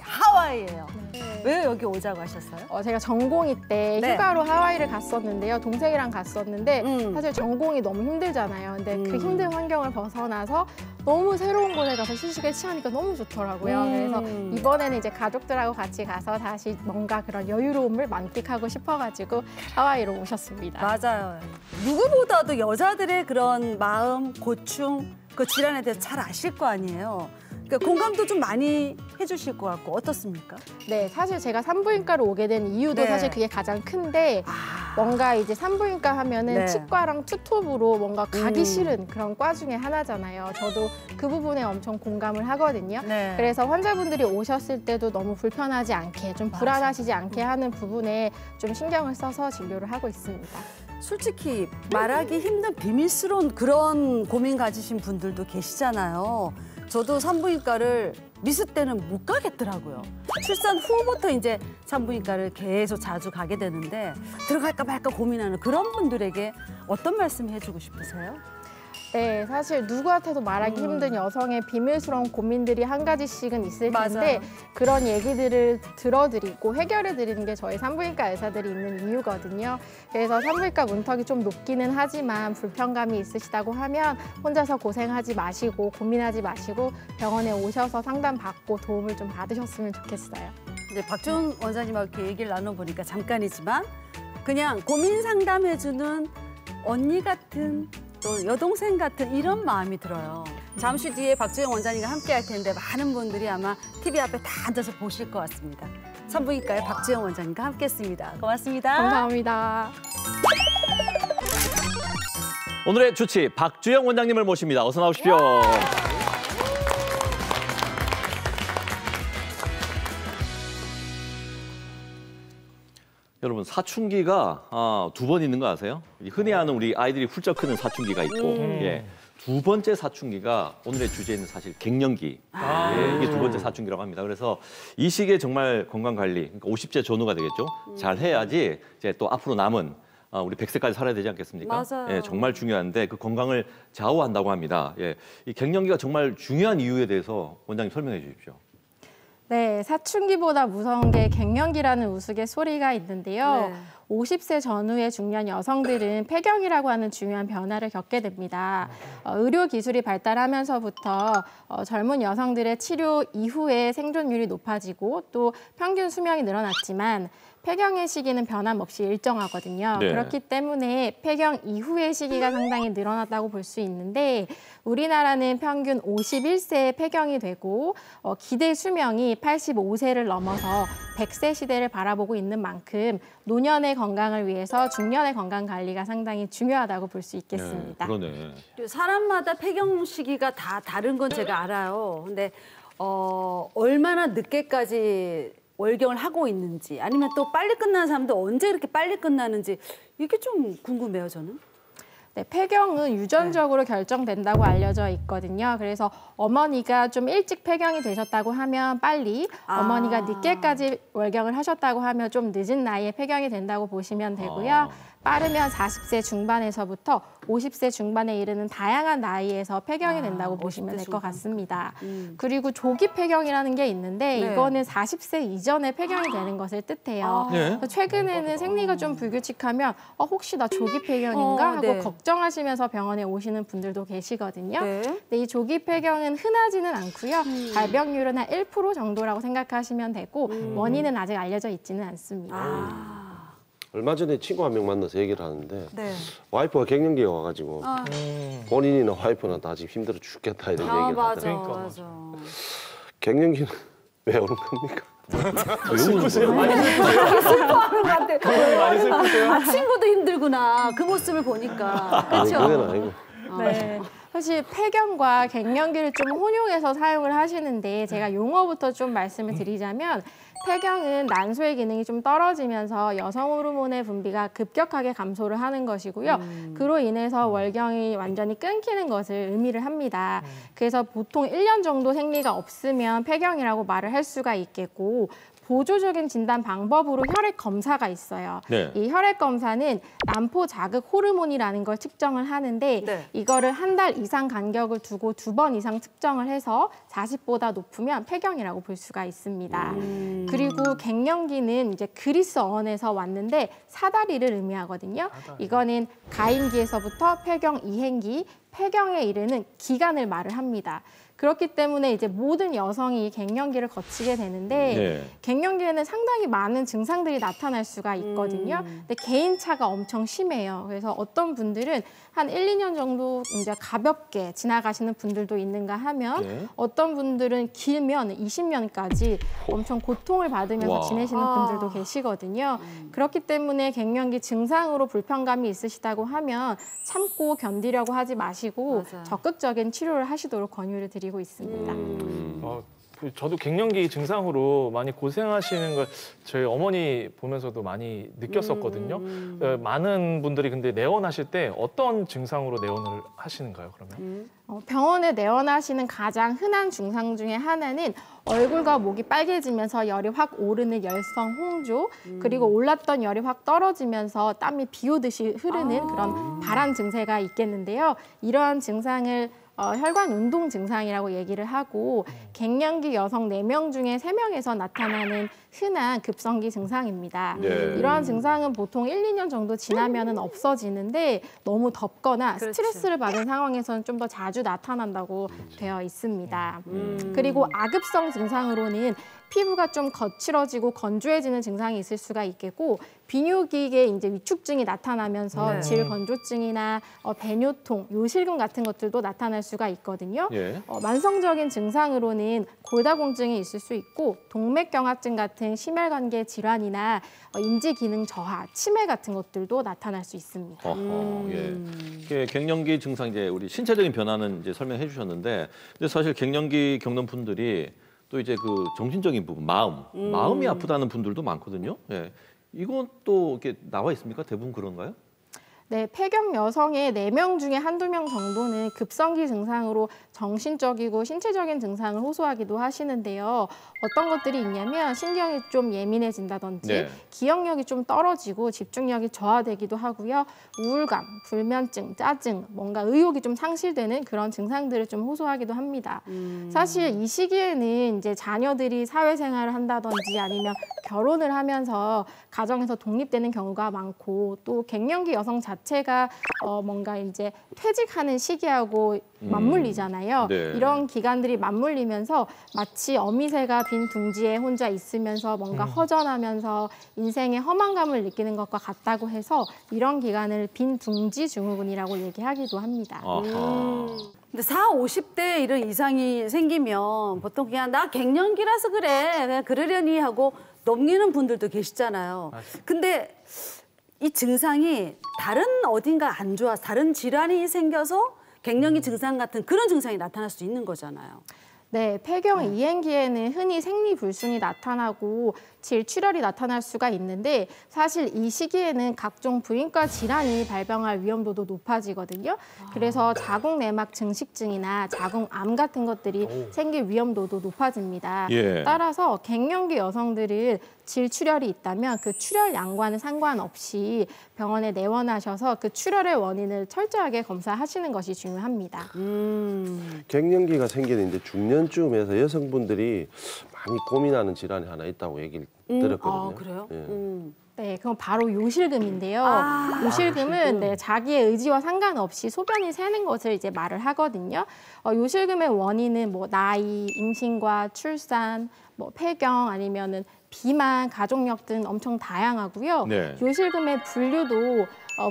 하와이예요. 네. 왜 여기 오자고 하셨어요? 제가 전공의 때 네. 휴가로 하와이를 갔었는데요. 동생이랑 갔었는데 사실 전공이 너무 힘들잖아요. 근데 그 힘든 환경을 벗어나서 너무 새로운 곳에 가서 휴식을 취하니까 너무 좋더라고요. 그래서 이번에는 이제 가족들하고 같이 가서 다시 뭔가 그런 여유로움을 만끽하고 싶어가지고 하와이로 오셨습니다. 맞아요. 누구보다도 여자들의 그런 마음, 고충, 그 질환에 대해서 잘 아실 거 아니에요. 그러니까 공감도 좀 많이 해주실 것 같고 어떻습니까? 네, 사실 제가 산부인과로 오게 된 이유도 네. 사실 그게 가장 큰데 뭔가 이제 산부인과 하면은 네. 치과랑 투톱으로 뭔가 가기 싫은 그런 과 중에 하나잖아요. 저도 그 부분에 엄청 공감을 하거든요. 네. 그래서 환자분들이 오셨을 때도 너무 불편하지 않게 좀 불안하시지 않게 하는 부분에 좀 신경을 써서 진료를 하고 있습니다. 솔직히 말하기 힘든 비밀스러운 그런 고민 가지신 분들도 계시잖아요. 저도 산부인과를 미스 때는 못 가겠더라고요. 출산 후부터 이제 산부인과를 계속 자주 가게 되는데 들어갈까 말까 고민하는 그런 분들에게 어떤 말씀 해주고 싶으세요? 네, 사실 누구한테도 말하기 힘든 여성의 비밀스러운 고민들이 한 가지씩은 있을 텐데 맞아요. 그런 얘기들을 들어드리고 해결해드리는 게 저희 산부인과 의사들이 있는 이유거든요. 그래서 산부인과 문턱이 좀 높기는 하지만 불편감이 있으시다고 하면 혼자서 고생하지 마시고 고민하지 마시고 병원에 오셔서 상담받고 도움을 좀 받으셨으면 좋겠어요. 이제 박준 원장님하고 이렇게 얘기를 나눠보니까 잠깐이지만 그냥 고민 상담해주는 언니 같은 또 여동생 같은 이런 마음이 들어요. 잠시 뒤에 박주영 원장님과 함께 할 텐데 많은 분들이 아마 TV 앞에 다 앉아서 보실 것 같습니다. 산부인과의 박주영 원장님과 함께했습니다. 고맙습니다. 감사합니다. 오늘의 주치 박주영 원장님을 모십니다. 어서 나오십시오. 여러분 사춘기가 두 번 있는 거 아세요? 흔히 아는 우리 아이들이 훌쩍 크는 사춘기가 있고 예. 두 번째 사춘기가 오늘의 주제는 사실 갱년기. 예, 이게 두 번째 사춘기라고 합니다. 그래서 이 시기에 정말 건강 관리, 그러니까 50세 전후가 되겠죠. 잘 해야지 이제 또 앞으로 남은 우리 100세까지 살아야 되지 않겠습니까? 맞아요. 예, 정말 중요한데 그 건강을 좌우한다고 합니다. 예, 이 갱년기가 정말 중요한 이유에 대해서 원장님 설명해 주십시오. 네, 사춘기보다 무서운 게 갱년기라는 우스갯소리가 있는데요. 네. 50세 전후의 중년 여성들은 폐경이라고 하는 중요한 변화를 겪게 됩니다. 의료 기술이 발달하면서부터 젊은 여성들의 치료 이후에 생존율이 높아지고 또 평균 수명이 늘어났지만 폐경의 시기는 변함없이 일정하거든요. 네. 그렇기 때문에 폐경 이후의 시기가 상당히 늘어났다고 볼 수 있는데 우리나라는 평균 51세에 폐경이 되고 기대 수명이 85세를 넘어서 100세 시대를 바라보고 있는 만큼 노년의 건강을 위해서 중년의 건강 관리가 상당히 중요하다고 볼 수 있겠습니다. 네, 그러네. 사람마다 폐경 시기가 다 다른 건 제가 알아요. 근데 얼마나 늦게까지 월경을 하고 있는지 아니면 또 빨리 끝나는 사람도 언제 이렇게 빨리 끝나는지 이게 좀 궁금해요, 저는. 네, 폐경은 유전적으로 결정된다고 알려져 있거든요. 그래서 어머니가 좀 일찍 폐경이 되셨다고 하면 빨리, 어머니가 늦게까지 월경을 하셨다고 하면 좀 늦은 나이에 폐경이 된다고 보시면 되고요. 빠르면 40세 중반에서부터 50세 중반에 이르는 다양한 나이에서 폐경이 된다고 보시면 될 것 같습니다. 그리고 조기 폐경이라는 게 있는데 네. 이거는 40세 이전에 폐경이 되는 것을 뜻해요. 네. 최근에는 생리가 좀 불규칙하면 혹시 나 조기 폐경인가 하고 네. 걱정하시면서 병원에 오시는 분들도 계시거든요. 네. 근데 이 조기 폐경은 흔하지는 않고요. 발병률은 한 1% 정도라고 생각하시면 되고 원인은 아직 알려져 있지는 않습니다. 얼마 전에 친구 한 명 만나서 얘기를 하는데 네. 와이프가 갱년기에 와가지고 본인이나 와이프나 다 지금 힘들어 죽겠다 이런 얘기를 맞아, 하더라고요. 맞아. 갱년기는 왜 오는 겁니까? 슬프세요? 많이 슬퍼하는 것 같아. 많이 슬프세요? 친구도 힘들구나. 그 모습을 보니까. 아니 그렇죠? 그건 아니고. 네. 사실 폐경과 갱년기를 좀 혼용해서 사용을 하시는데 제가 용어부터 좀 말씀을 드리자면 폐경은 난소의 기능이 좀 떨어지면서 여성 호르몬의 분비가 급격하게 감소를 하는 것이고요. 그로 인해서 월경이 완전히 끊기는 것을 의미를 합니다. 그래서 보통 1년 정도 생리가 없으면 폐경이라고 말을 할 수가 있겠고 보조적인 진단 방법으로 혈액 검사가 있어요. 네. 이 혈액 검사는 난포 자극 호르몬이라는 걸 측정을 하는데 네. 이거를 한 달 이상 간격을 두고 2번 이상 측정을 해서 40보다 높으면 폐경이라고 볼 수가 있습니다. 그리고 갱년기는 이제 그리스 어원에서 왔는데 사다리를 의미하거든요. 이거는 가임기에서부터 폐경 이행기, 폐경에 이르는 기간을 말을 합니다. 그렇기 때문에 이제 모든 여성이 갱년기를 거치게 되는데 네. 갱년기에는 상당히 많은 증상들이 나타날 수가 있거든요. 근데 개인차가 엄청 심해요. 그래서 어떤 분들은 한 1, 2년 정도 이제 가볍게 지나가시는 분들도 있는가 하면 네. 어떤 분들은 길면 20년까지 엄청 고통을 받으면서 와. 지내시는 분들도 계시거든요. 그렇기 때문에 갱년기 증상으로 불편감이 있으시다고 하면 참고 견디려고 하지 마시고 맞아. 적극적인 치료를 하시도록 권유를 드리고 있습니다. 저도 갱년기 증상으로 많이 고생하시는 걸 저희 어머니 보면서도 많이 느꼈었거든요. 많은 분들이 근데 내원하실 때 어떤 증상으로 내원을 하시는가요, 그러면? 병원에 내원하시는 가장 흔한 증상 중에 하나는 얼굴과 목이 빨개지면서 열이 확 오르는 열성 홍조, 그리고 올랐던 열이 확 떨어지면서 땀이 비 오듯이 흐르는 그런 발한 증세가 있겠는데요. 이러한 증상을 혈관 운동 증상이라고 얘기를 하고 갱년기 여성 4명 중에 3명에서 나타나는 흔한 급성기 증상입니다. 네. 이러한 증상은 보통 1, 2년 정도 지나면은 없어지는데 너무 덥거나 그렇지. 스트레스를 받은 상황에서는 좀 더 자주 나타난다고 되어 있습니다. 그리고 아급성 증상으로는 피부가 좀 거칠어지고 건조해지는 증상이 있을 수가 있겠고 비뇨기계 이제 위축증이 나타나면서 질건조증이나 배뇨통, 요실금 같은 것들도 나타날 수가 있거든요. 예. 만성적인 증상으로는 골다공증이 있을 수 있고 동맥경화증 같은 심혈관계 질환이나 인지 기능 저하, 치매 같은 것들도 나타날 수 있습니다. 예. 이게 갱년기 증상 이제 우리 신체적인 변화는 이제 설명해 주셨는데, 근데 사실 갱년기 겪는 분들이 또 이제 그 정신적인 부분, 마음이 아프다는 분들도 많거든요. 예. 이건 또 이렇게 나와 있습니까? 대부분 그런가요? 네, 폐경 여성의 4명 중에 한두 명 정도는 급성기 증상으로 정신적이고 신체적인 증상을 호소하기도 하시는데요. 어떤 것들이 있냐면 신경이 좀 예민해진다든지 네. 기억력이 좀 떨어지고 집중력이 저하되기도 하고요. 우울감, 불면증, 짜증, 뭔가 의욕이 좀 상실되는 그런 증상들을 좀 호소하기도 합니다. 사실 이 시기에는 이제 자녀들이 사회생활을 한다든지 아니면 결혼을 하면서 가정에서 독립되는 경우가 많고 또 갱년기 여성 자체가 뭔가 이제 퇴직하는 시기하고 맞물리잖아요. 네. 이런 기간들이 맞물리면서 마치 어미새가 빈 둥지에 혼자 있으면서 뭔가 허전하면서 인생의 허망감을 느끼는 것과 같다고 해서 이런 기간을 빈 둥지 증후군이라고 얘기하기도 합니다. 근데 40, 50대 이런 이상이 생기면 보통 그냥 나 갱년기라서 그래, 그냥 그러려니 하고 넘기는 분들도 계시잖아요. 근데 이 증상이 다른 어딘가 안 좋아서 다른 질환이 생겨서 갱년기 증상 같은 그런 증상이 나타날 수 있는 거잖아요. 네, 폐경 이행기에는 흔히 생리불순이 나타나고 질출혈이 나타날 수가 있는데 사실 이 시기에는 각종 부인과 질환이 발병할 위험도도 높아지거든요. 그래서 자궁내막 증식증이나 자궁암 같은 것들이 생길 위험도도 높아집니다. 예. 따라서 갱년기 여성들은 질출혈이 있다면 그 출혈량과는 상관없이 병원에 내원하셔서 그 출혈의 원인을 철저하게 검사하시는 것이 중요합니다. 갱년기가 생기는 이제 중년쯤에서 여성분들이 많이 고민하는 질환이 하나 있다고 얘기를 들었거든요. 아, 그래요? 예. 네, 그건 바로 요실금인데요. 요실금은 네, 자기의 의지와 상관없이 소변이 새는 것을 이제 말을 하거든요. 요실금의 원인은 뭐 나이, 임신과 출산, 뭐 폐경 아니면은 비만, 가족력 등 엄청 다양하고요. 네. 요실금의 분류도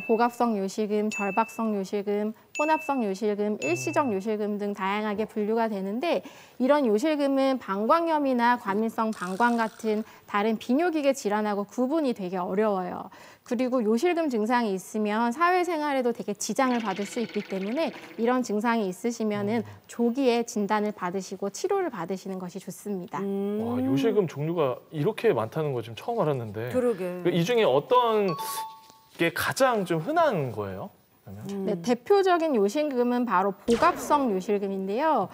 복합성 요실금, 절박성 요실금, 혼합성 요실금, 일시적 요실금 등 다양하게 분류가 되는데 이런 요실금은 방광염이나 과민성 방광 같은 다른 비뇨기계 질환하고 구분이 되게 어려워요. 그리고 요실금 증상이 있으면 사회생활에도 되게 지장을 받을 수 있기 때문에 이런 증상이 있으시면은 조기에 진단을 받으시고 치료를 받으시는 것이 좋습니다. 와, 요실금 종류가 이렇게 많다는 거 지금 처음 알았는데. 그러게. 이 중에 어떤 게 가장 좀 흔한 거예요? 네, 대표적인 요실금은 바로 복합성 요실금인데요.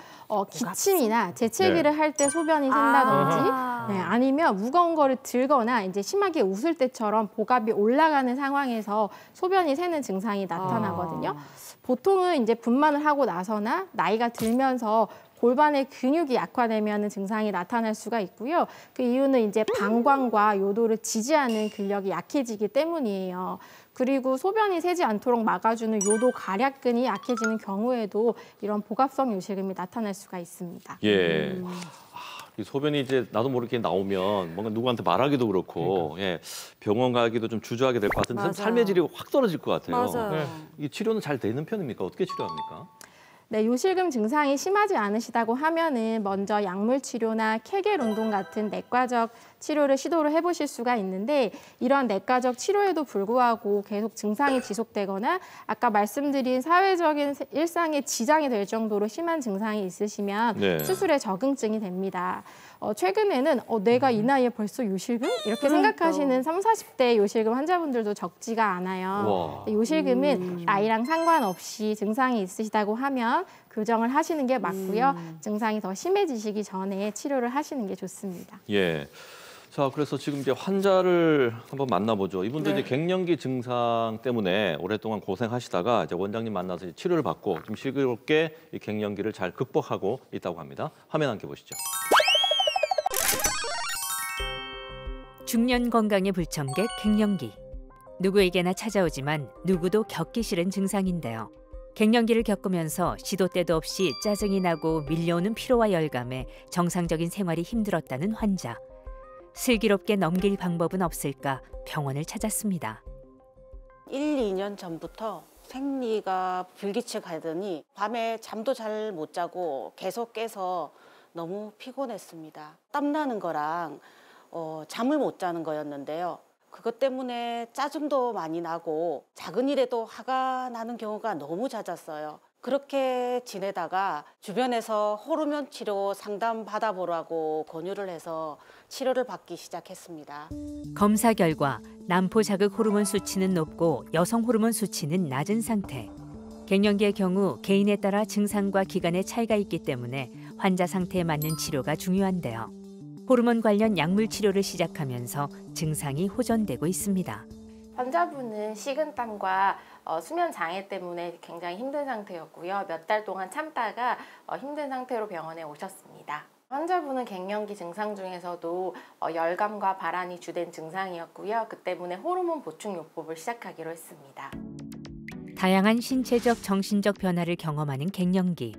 기침이나 재채기를 할 때 소변이 샌다든지 네, 아니면 무거운 거를 들거나 이제 심하게 웃을 때처럼 복압이 올라가는 상황에서 소변이 새는 증상이 나타나거든요. 보통은 이제 분만을 하고 나서나 나이가 들면서 골반의 근육이 약화되면 증상이 나타날 수가 있고요. 그 이유는 이제 방광과 요도를 지지하는 근력이 약해지기 때문이에요. 그리고 소변이 새지 않도록 막아주는 요도 가략근이 약해지는 경우에도 이런 복합성 요실금이 나타날 수가 있습니다. 예. 이 소변이 이제 나도 모르게 나오면 뭔가 누구한테 말하기도 그렇고 예, 병원 가기도 좀 주저하게 될 것 같은데 맞아요. 삶의 질이 확 떨어질 것 같아요. 맞아요. 네. 이 치료는 잘 되는 편입니까? 어떻게 치료합니까? 네, 요실금 증상이 심하지 않으시다고 하면은 먼저 약물 치료나 케겔 운동 같은 내과적 치료를 시도를 해보실 수가 있는데 이런 내과적 치료에도 불구하고 계속 증상이 지속되거나 아까 말씀드린 사회적인 일상에 지장이 될 정도로 심한 증상이 있으시면 네. 수술에 적응증이 됩니다. 최근에는 내가 이 나이에 벌써 요실금? 이렇게 생각하시는 30, 40대 요실금 환자분들도 적지가 않아요. 와. 요실금은 나이랑 상관없이 증상이 있으시다고 하면 교정을 하시는 게 맞고요. 증상이 더 심해지시기 전에 치료를 하시는 게 좋습니다. 예. 자, 그래서 지금 이제 환자를 한번 만나보죠. 이분도 이제 갱년기 증상 때문에 오랫동안 고생하시다가 이제 원장님 만나서 이제 치료를 받고 좀 슬기롭게 이 갱년기를 잘 극복하고 있다고 합니다. 화면 함께 보시죠. 중년 건강의 불청객 갱년기. 누구에게나 찾아오지만 누구도 겪기 싫은 증상인데요. 갱년기를 겪으면서 시도 때도 없이 짜증이 나고 밀려오는 피로와 열감에 정상적인 생활이 힘들었다는 환자. 슬기롭게 넘길 방법은 없을까 병원을 찾았습니다. 1, 2년 전부터 생리가 불규칙하더니 밤에 잠도 잘 못 자고 계속 깨서 너무 피곤했습니다. 땀나는 거랑 잠을 못 자는 거였는데요. 그것 때문에 짜증도 많이 나고 작은 일에도 화가 나는 경우가 너무 잦았어요. 그렇게 지내다가 주변에서 호르몬 치료 상담 받아보라고 권유를 해서 치료를 받기 시작했습니다. 검사 결과 남포 자극 호르몬 수치는 높고 여성 호르몬 수치는 낮은 상태. 갱년기의 경우 개인에 따라 증상과 기간의 차이가 있기 때문에 환자 상태에 맞는 치료가 중요한데요. 호르몬 관련 약물 치료를 시작하면서 증상이 호전되고 있습니다. 환자분은 식은땀과 수면 장애 때문에 굉장히 힘든 상태였고요. 몇 달 동안 참다가 힘든 상태로 병원에 오셨습니다. 환자분은 갱년기 증상 중에서도 열감과 발한이 주된 증상이었고요. 그 때문에 호르몬 보충 요법을 시작하기로 했습니다. 다양한 신체적, 정신적 변화를 경험하는 갱년기.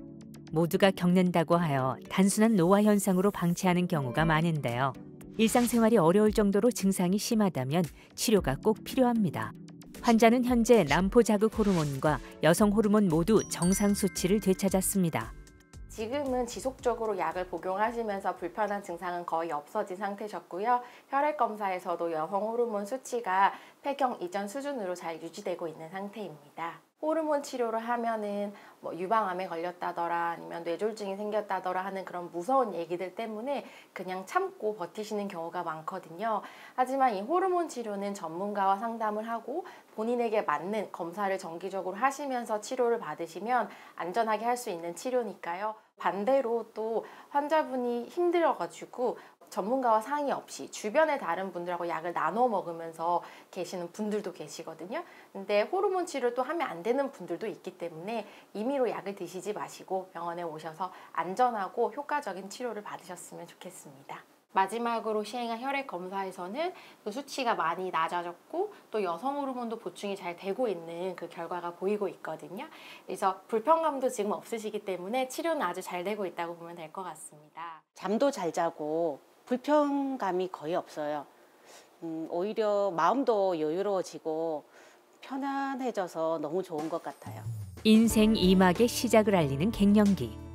모두가 겪는다고 하여 단순한 노화 현상으로 방치하는 경우가 많은데요. 일상생활이 어려울 정도로 증상이 심하다면 치료가 꼭 필요합니다. 환자는 현재 남포 자극 호르몬과 여성 호르몬 모두 정상 수치를 되찾았습니다. 지금은 지속적으로 약을 복용하시면서 불편한 증상은 거의 없어진 상태셨고요. 혈액 검사에서도 여성 호르몬 수치가 폐경 이전 수준으로 잘 유지되고 있는 상태입니다. 호르몬 치료를 하면은 유방암에 걸렸다더라 아니면 뇌졸중이 생겼다더라 하는 그런 무서운 얘기들 때문에 그냥 참고 버티시는 경우가 많거든요. 하지만 이 호르몬 치료는 전문가와 상담을 하고 본인에게 맞는 검사를 정기적으로 하시면서 치료를 받으시면 안전하게 할 수 있는 치료니까요. 반대로 또 환자분이 힘들어가지고 전문가와 상의 없이 주변의 다른 분들하고 약을 나눠 먹으면서 계시는 분들도 계시거든요. 근데 호르몬 치료를 또 하면 안 되는 분들도 있기 때문에 임의로 약을 드시지 마시고 병원에 오셔서 안전하고 효과적인 치료를 받으셨으면 좋겠습니다. 마지막으로 시행한 혈액 검사에서는 그 수치가 많이 낮아졌고 또 여성 호르몬도 보충이 잘 되고 있는 그 결과가 보이고 있거든요. 그래서 불편감도 지금 없으시기 때문에 치료는 아주 잘 되고 있다고 보면 될 것 같습니다. 잠도 잘 자고 불편감이 거의 없어요. 오히려 마음도 여유로워지고 편안해져서 너무 좋은 것 같아요. 인생 2막의 시작을 알리는 갱년기.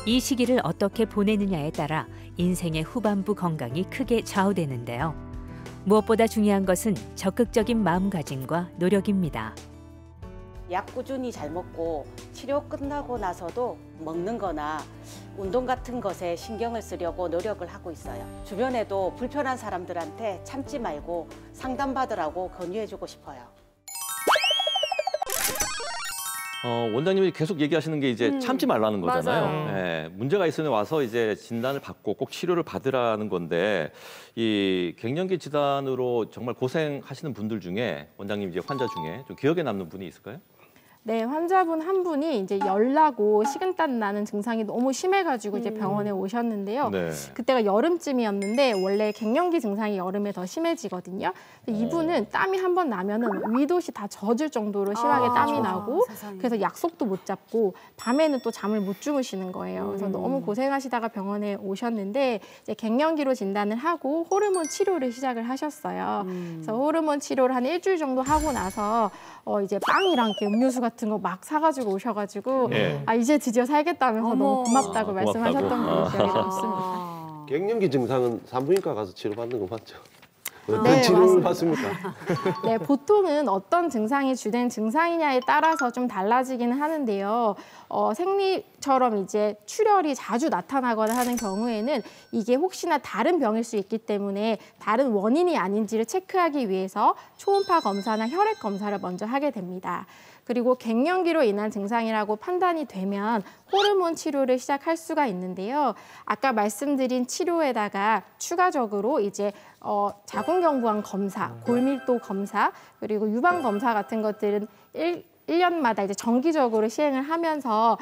이 시기를 어떻게 보내느냐에 따라 인생의 후반부 건강이 크게 좌우되는데요. 무엇보다 중요한 것은 적극적인 마음가짐과 노력입니다. 약 꾸준히 잘 먹고 치료 끝나고 나서도 먹는 거나 운동 같은 것에 신경을 쓰려고 노력을 하고 있어요. 주변에도 불편한 사람들한테 참지 말고 상담받으라고 권유해주고 싶어요. 원장님이 계속 얘기하시는 게 이제 참지 말라는 거잖아요. 네, 문제가 있으면 와서 이제 진단을 받고 꼭 치료를 받으라는 건데 이 갱년기 진단으로 정말 고생하시는 분들 중에 원장님 이제 환자 중에 좀 기억에 남는 분이 있을까요? 네, 환자분 한 분이 이제 열나고 식은땀 나는 증상이 너무 심해가지고 이제 병원에 오셨는데요. 네. 그때가 여름쯤이었는데 원래 갱년기 증상이 여름에 더 심해지거든요. 이분은 땀이 한 번 나면은 위도시 다 젖을 정도로 심하게 땀이 나고 그래서 약속도 못 잡고 밤에는 또 잠을 못 주무시는 거예요. 그래서 너무 고생하시다가 병원에 오셨는데 이제 갱년기로 진단을 하고 호르몬 치료를 시작을 하셨어요. 그래서 호르몬 치료를 한 일주일 정도 하고 나서 이제 빵이랑 이렇게 음료수 같은 거 막 사가지고 오셔가지고 아 이제 드디어 살겠다면서 너무 고맙다고 말씀하셨던 게 기억에 남습니다. 갱년기 증상은 산부인과 가서 치료받는 거 맞죠? 어떤 네, 치료를 맞습니다. 받습니까? 네, 보통은 어떤 증상이 주된 증상이냐에 따라서 좀 달라지기는 하는데요. 생리처럼 이제 출혈이 자주 나타나거나 하는 경우에는 이게 혹시나 다른 병일 수 있기 때문에 다른 원인이 아닌지를 체크하기 위해서 초음파 검사나 혈액 검사를 먼저 하게 됩니다. 그리고 갱년기로 인한 증상이라고 판단이 되면 호르몬 치료를 시작할 수가 있는데요. 아까 말씀드린 치료에다가 추가적으로 이제 자궁경부암 검사, 골밀도 검사, 그리고 유방 검사 같은 것들은 1년마다 이제 정기적으로 시행을 하면서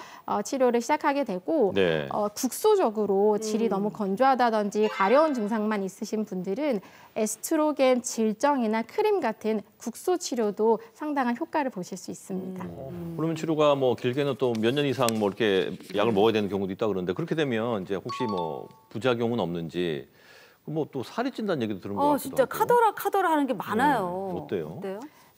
치료를 시작하게 되고 네. 국소적으로 질이 너무 건조하다든지 가려운 증상만 있으신 분들은 에스트로겐 질정이나 크림 같은 국소 치료도 상당한 효과를 보실 수 있습니다. 호르몬 치료가 뭐 길게는 또 몇 년 이상 뭐 이렇게 약을 먹어야 되는 경우도 있다 그러는데 그렇게 되면 이제 혹시 뭐 부작용은 없는지 뭐 또 살이 찐다는 얘기도 들은 것 같기도 진짜 하고. 카더라 하는 게 많아요. 어때요?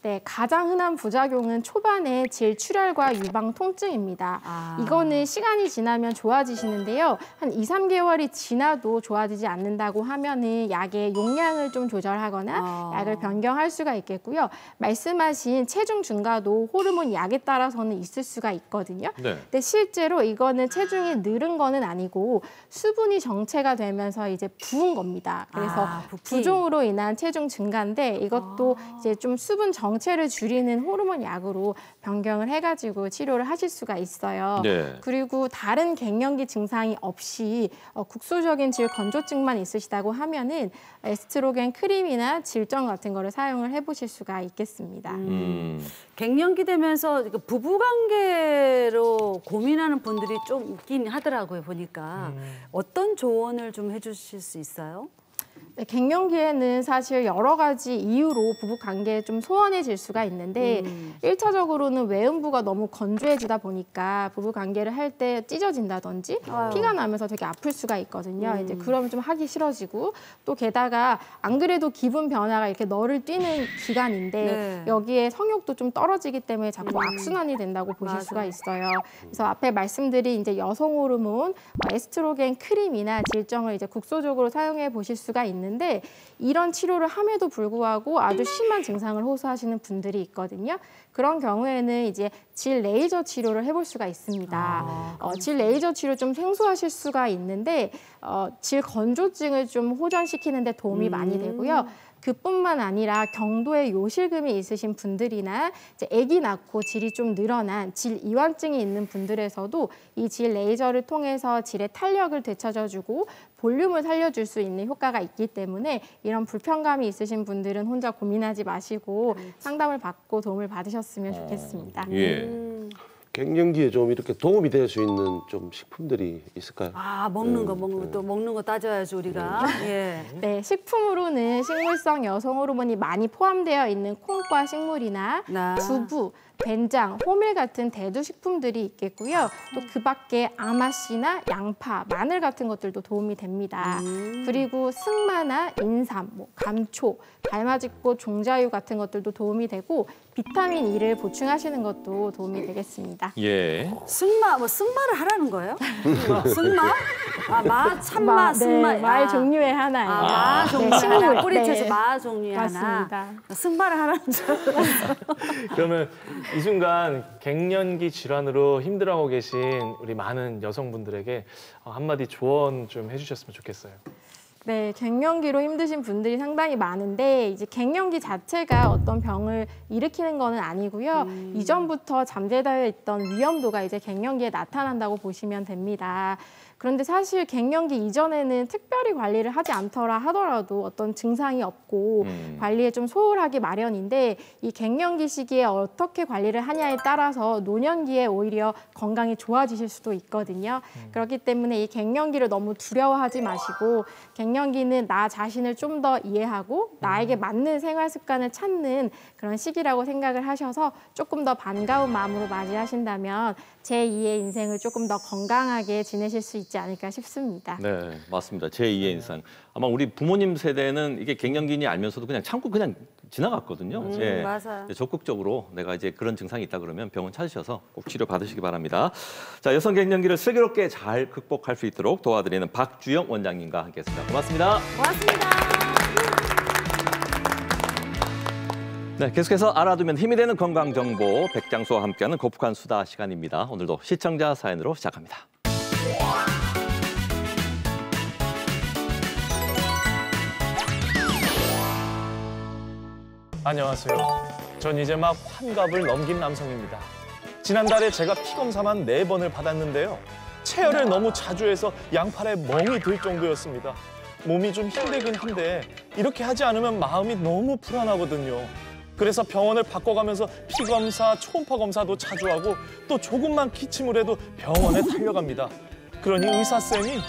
네, 가장 흔한 부작용은 초반에 질출혈과 유방 통증입니다. 이거는 시간이 지나면 좋아지시는데요. 한 2, 3개월이 지나도 좋아지지 않는다고 하면은 약의 용량을 좀 조절하거나 약을 변경할 수가 있겠고요. 말씀하신 체중 증가도 호르몬 약에 따라서는 있을 수가 있거든요. 네. 근데 실제로 이거는 체중이 늘은 거는 아니고 수분이 정체가 되면서 이제 부은 겁니다. 그래서 부종으로 인한 체중 증가인데 이것도 이제 좀 수분 정체를 줄이는 호르몬 약으로 변경을 해가지고 치료를 하실 수가 있어요. 네. 그리고 다른 갱년기 증상이 없이 국소적인 질 건조증만 있으시다고 하면은 에스트로겐 크림이나 질정 같은 거를 사용을 해보실 수가 있겠습니다. 갱년기 되면서 부부관계로 고민하는 분들이 좀 있긴 하더라고요, 보니까. 어떤 조언을 좀 해주실 수 있어요? 네, 갱년기에는 사실 여러 가지 이유로 부부 관계에 좀 소원해질 수가 있는데 1차적으로는 외음부가 너무 건조해지다 보니까 부부 관계를 할 때 찢어진다든지 피가 나면서 되게 아플 수가 있거든요. 이제 그러면 좀 하기 싫어지고 또 게다가 안 그래도 기분 변화가 이렇게 너를 뛰는 기간인데 여기에 성욕도 좀 떨어지기 때문에 자꾸 악순환이 된다고 보실 수가 있어요. 그래서 앞에 말씀드린 이제 여성 호르몬 에스트로겐 크림이나 질정을 이제 국소적으로 사용해 보실 수가 있는데 이런 치료를 함에도 불구하고 아주 심한 증상을 호소하시는 분들이 있거든요. 그런 경우에는 이제 질 레이저 치료를 해볼 수가 있습니다. 질 레이저 치료 좀 생소하실 수가 있는데 질 건조증을 좀 호전시키는 데 도움이 많이 되고요. 그뿐만 아니라 경도에 요실금이 있으신 분들이나 이제 아기 낳고 질이 좀 늘어난 질 이완증이 있는 분들에서도 이 질 레이저를 통해서 질의 탄력을 되찾아주고 볼륨을 살려줄 수 있는 효과가 있기 때문에 이런 불편감이 있으신 분들은 혼자 고민하지 마시고 상담을 받고 도움을 받으셨으면 좋겠습니다. 예. 갱년기에 좀 이렇게 도움이 될 수 있는 좀 식품들이 있을까요? 먹는 거 또 먹는 거 따져야죠 우리가. 네, 식품으로는 식물성 여성 호르몬이 많이 포함되어 있는 콩과 식물이나 두부, 된장, 호밀 같은 대두 식품들이 있겠고요. 또 그 밖에 아마씨나 양파, 마늘 같은 것들도 도움이 됩니다. 그리고 승마나 인삼, 감초, 달맞이꽃, 종자유 같은 것들도 도움이 되고 비타민 E를 보충하시는 것도 도움이 되겠습니다. 예. 승마를 하라는 거예요? 승마? 참마, 승마. 네, 말 종류의 하나예요. 마 종류. 식물 뿌리채서 마 종류의 맞습니다. 하나. 승마를 하라는 줄 알았어요. 그러면 이 순간 갱년기 질환으로 힘들어하고 계신 우리 많은 여성분들에게 한마디 조언 좀 해주셨으면 좋겠어요. 네, 갱년기로 힘드신 분들이 상당히 많은데 이제 갱년기 자체가 어떤 병을 일으키는 거는 아니고요. 이전부터 잠재되어 있던 위험도가 이제 갱년기에 나타난다고 보시면 됩니다. 그런데 사실 갱년기 이전에는 특별히 관리를 하지 않더라 하더라도 어떤 증상이 없고 관리에 좀 소홀하기 마련인데 이 갱년기 시기에 어떻게 관리를 하냐에 따라서 노년기에 오히려 건강이 좋아지실 수도 있거든요. 그렇기 때문에 이 갱년기를 너무 두려워하지 마시고 갱년기는 나 자신을 좀 더 이해하고 나에게 맞는 생활 습관을 찾는 그런 시기라고 생각을 하셔서 조금 더 반가운 마음으로 맞이하신다면 제2의 인생을 조금 더 건강하게 지내실 수 있지 않을까 싶습니다. 네, 맞습니다. 제2의 인생. 아마 우리 부모님 세대는 이게 갱년기니 알면서도 그냥 참고 그냥 지나갔거든요. 맞아요. 적극적으로 내가 이제 그런 증상이 있다 그러면 병원 찾으셔서 꼭 치료 받으시기 바랍니다. 자, 여성 갱년기를 슬기롭게 잘 극복할 수 있도록 도와드리는 박주영 원장님과 함께했습니다. 고맙습니다. 고맙습니다. 네, 계속해서 알아두면 힘이 되는 건강 정보 백장수와 함께하는 거북한 수다 시간입니다. 오늘도 시청자 사연으로 시작합니다. 안녕하세요. 전 이제 막 환갑을 넘긴 남성입니다. 지난달에 제가 피검사만 4번을 받았는데요. 체열을 너무 자주 해서 양팔에 멍이 들 정도였습니다. 몸이 좀 힘들긴 한데 이렇게 하지 않으면 마음이 너무 불안하거든요. 그래서 병원을 바꿔가면서 피검사, 초음파 검사도 자주 하고 또 조금만 기침을 해도 병원에 달려갑니다. 그러니 의사쌤이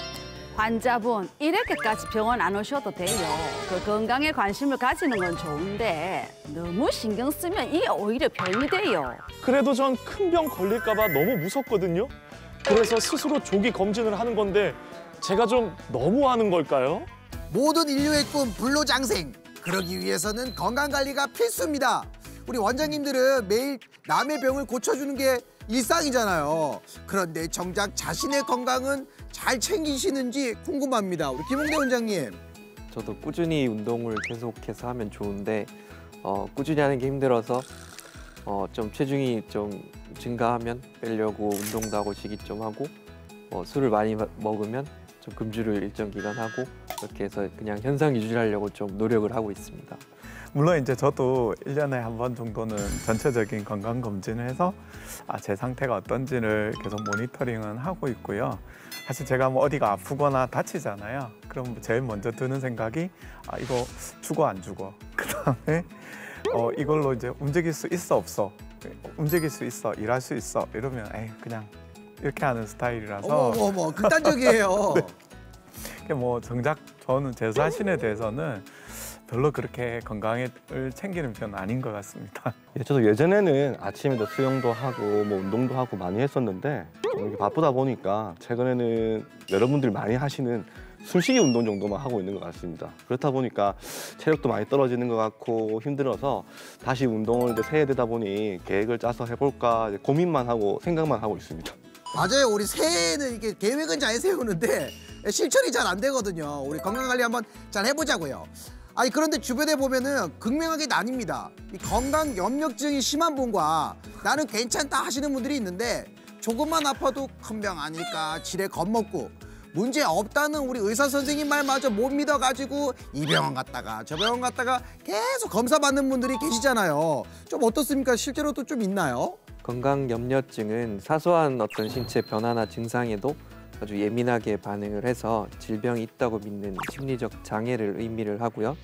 환자분, 이렇게까지 병원 안 오셔도 돼요. 건강에 관심을 가지는 건 좋은데 너무 신경 쓰면 이게 오히려 병이 돼요. 그래도 전 큰 병 걸릴까 봐 너무 무섭거든요. 그래서 스스로 조기 검진을 하는 건데 제가 좀 너무하는 걸까요? 모든 인류의 꿈 불로장생. 그러기 위해서는 건강관리가 필수입니다. 우리 원장님들은 매일 남의 병을 고쳐주는 게 일상이잖아요. 그런데 정작 자신의 건강은 잘 챙기시는지 궁금합니다. 우리 김홍대 원장님. 저도 꾸준히 운동을 계속해서 하면 좋은데 꾸준히 하는 게 힘들어서 좀 체중이 좀 증가하면 빼려고 운동도 하고 식이 좀 하고 술을 많이 먹으면 좀 금주를 일정 기간 하고 그렇게 해서 그냥 현상 유지하려고 좀 노력을 하고 있습니다. 물론 이제 저도 1년에 한 번 정도는 전체적인 건강 검진을 해서 제 상태가 어떤지를 계속 모니터링은 하고 있고요. 사실 제가 뭐 어디가 아프거나 다치잖아요. 그럼 제일 먼저 드는 생각이 이거 죽어 안 죽어. 그다음에 이걸로 이제 움직일 수 있어 없어. 움직일 수 있어, 일할 수 있어. 이러면 그냥 이렇게 하는 스타일이라서. 어머, 극단적이에요. 네. 뭐 정작 저는 제 자신에 대해서는 별로 그렇게 건강을 챙기는 편은 아닌 것 같습니다. 예, 저도 예전에는 아침에도 수영도 하고 뭐 운동도 하고 많이 했었는데 이렇게 바쁘다 보니까 최근에는 여러분들이 많이 하시는 숨쉬기 운동 정도만 하고 있는 것 같습니다. 그렇다 보니까 체력도 많이 떨어지는 것 같고 힘들어서 다시 운동을 이제 새해 되다 보니 계획을 짜서 해볼까 이제 고민만 하고 생각만 하고 있습니다. 맞아요. 우리 새해에는 이렇게 계획은 잘 세우는데 실천이 잘 안 되거든요. 우리 건강관리 한번 잘 해보자고요. 그런데 주변에 보면은 극명하게 나뉩니다. 이 건강 염려증이 심한 분과 나는 괜찮다 하시는 분들이 있는데 조금만 아파도 큰 병 아닐까 지레 겁먹고 문제 없다는 우리 의사 선생님 말마저 못 믿어가지고 이 병원 갔다가 저 병원 갔다가 계속 검사 받는 분들이 계시잖아요. 좀 어떻습니까? 실제로도 좀 있나요? 건강 염려증은 사소한 어떤 신체 변화나 증상에도 아주 예민하게 반응을 해서 질병이 있다고 믿는 심리적 장애를 의미를 하고요.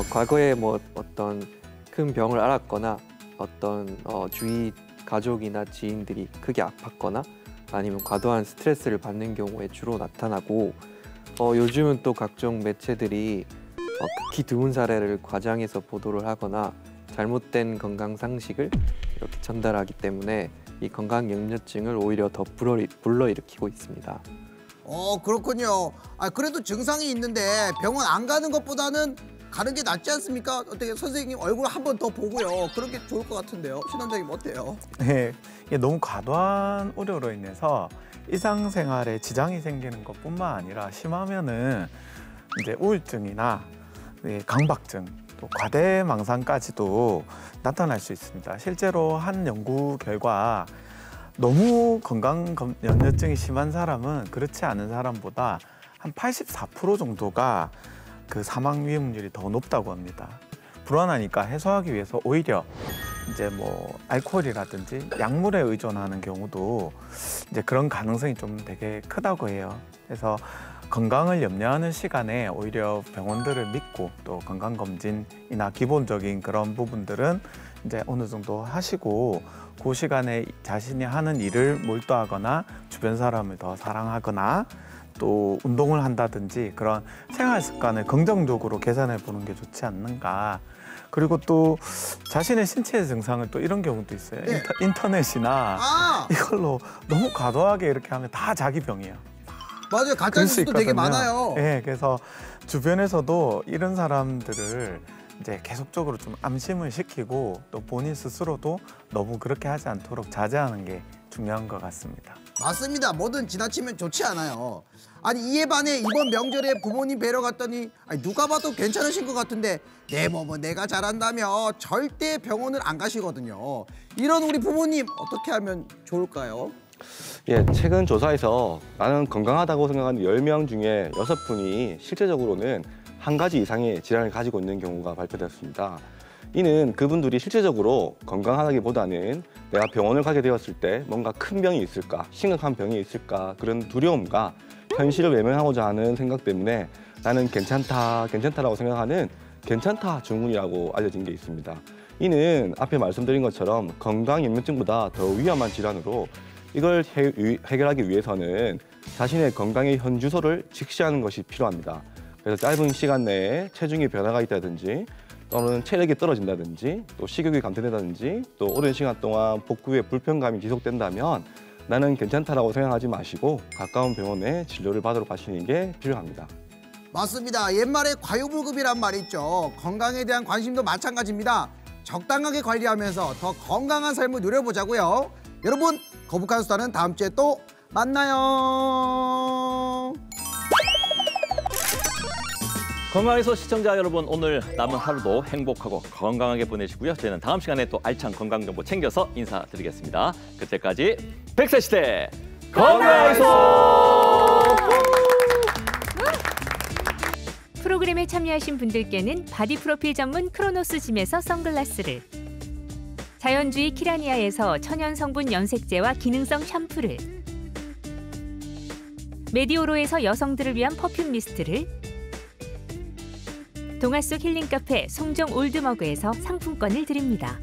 과거에 뭐 어떤 큰 병을 앓았거나 어떤 주위 가족이나 지인들이 크게 아팠거나 아니면 과도한 스트레스를 받는 경우에 주로 나타나고 요즘은 또 각종 매체들이 극히 드문 사례를 과장해서 보도를 하거나 잘못된 건강 상식을 이렇게 전달하기 때문에 이 건강 염려증을 오히려 더 불러일으키고 있습니다. 그렇군요. 그래도 증상이 있는데 병원 안 가는 것보다는 가는 게 낫지 않습니까? 어떻게 선생님 얼굴 한 번 더 보고요. 그런 게 좋을 것 같은데요. 신원장님 어때요? 네, 이게 너무 과도한 우려로 인해서 일상생활에 지장이 생기는 것뿐만 아니라 심하면은 이제 우울증이나 강박증, 또 과대망상까지도 나타날 수 있습니다. 실제로 한 연구 결과 너무 건강 염려증이 심한 사람은 그렇지 않은 사람보다 한 84% 정도가 그 사망 위험률이 더 높다고 합니다. 불안하니까 해소하기 위해서 오히려 이제 뭐 알코올이라든지 약물에 의존하는 경우도 이제 그런 가능성이 좀 되게 크다고 해요. 그래서 건강을 염려하는 시간에 오히려 병원들을 믿고 또 건강검진이나 기본적인 그런 부분들은 이제 어느 정도 하시고 그 시간에 자신이 하는 일을 몰두하거나 주변 사람을 더 사랑하거나 또 운동을 한다든지 그런 생활 습관을 긍정적으로 개선해 보는 게 좋지 않는가. 그리고 또 자신의 신체 증상을 또 이런 경우도 있어요. 네. 인터넷이나 이걸로 너무 과도하게 이렇게 하면 다 자기 병이에요. 맞아요. 가짜뉴스도 되게 많아요. 네, 그래서 주변에서도 이런 사람들을 이제 계속적으로 좀 암심을 시키고 또 본인 스스로도 너무 그렇게 하지 않도록 자제하는 게 중요한 것 같습니다. 맞습니다. 뭐든 지나치면 좋지 않아요. 이에 반해 이번 명절에 부모님 뵈러 갔더니 누가 봐도 괜찮으신 것 같은데 내 몸은 내가 잘한다며 절대 병원을 안 가시거든요. 이런 우리 부모님 어떻게 하면 좋을까요? 예, 최근 조사에서 나는 건강하다고 생각하는 10명 중에 6분이 실제적으로는 한 가지 이상의 질환을 가지고 있는 경우가 발표됐습니다. 이는 그분들이 실제적으로 건강하다기보다는 내가 병원을 가게 되었을 때 뭔가 큰 병이 있을까, 심각한 병이 있을까 그런 두려움과 현실을 외면하고자 하는 생각 때문에 나는 괜찮다라고 생각하는 괜찮다 증후군이라고 알려진 게 있습니다. 이는 앞에 말씀드린 것처럼 건강염려증보다 더 위험한 질환으로 이걸 해결하기 위해서는 자신의 건강의 현 주소를 직시하는 것이 필요합니다. 그래서 짧은 시간 내에 체중의 변화가 있다든지 또는 체력이 떨어진다든지 또 식욕이 감퇴된다든지 또 오랜 시간 동안 복부에 불편감이 지속된다면 나는 괜찮다라고 생각하지 마시고 가까운 병원에 진료를 받으러 가시는 게 필요합니다. 맞습니다. 옛말에 과유불급이란 말이 있죠. 건강에 대한 관심도 마찬가지입니다. 적당하게 관리하면서 더 건강한 삶을 누려보자고요. 여러분, 거북한 수다는 다음 주에 또 만나요. 건강해서 시청자 여러분, 오늘 남은 하루도 행복하고 건강하게 보내시고요. 저희는 다음 시간에 또 알찬 건강 정보 챙겨서 인사드리겠습니다. 그때까지 100세 시대 건강해서. 프로그램에 참여하신 분들께는 바디 프로필 전문 크로노스 짐에서 선글라스를, 자연주의 키라니아에서 천연 성분 연색제와 기능성 샴푸를, 메디오로에서 여성들을 위한 퍼퓸 미스트를, 동화 속 힐링 카페 송정 올드머그에서 상품권을 드립니다.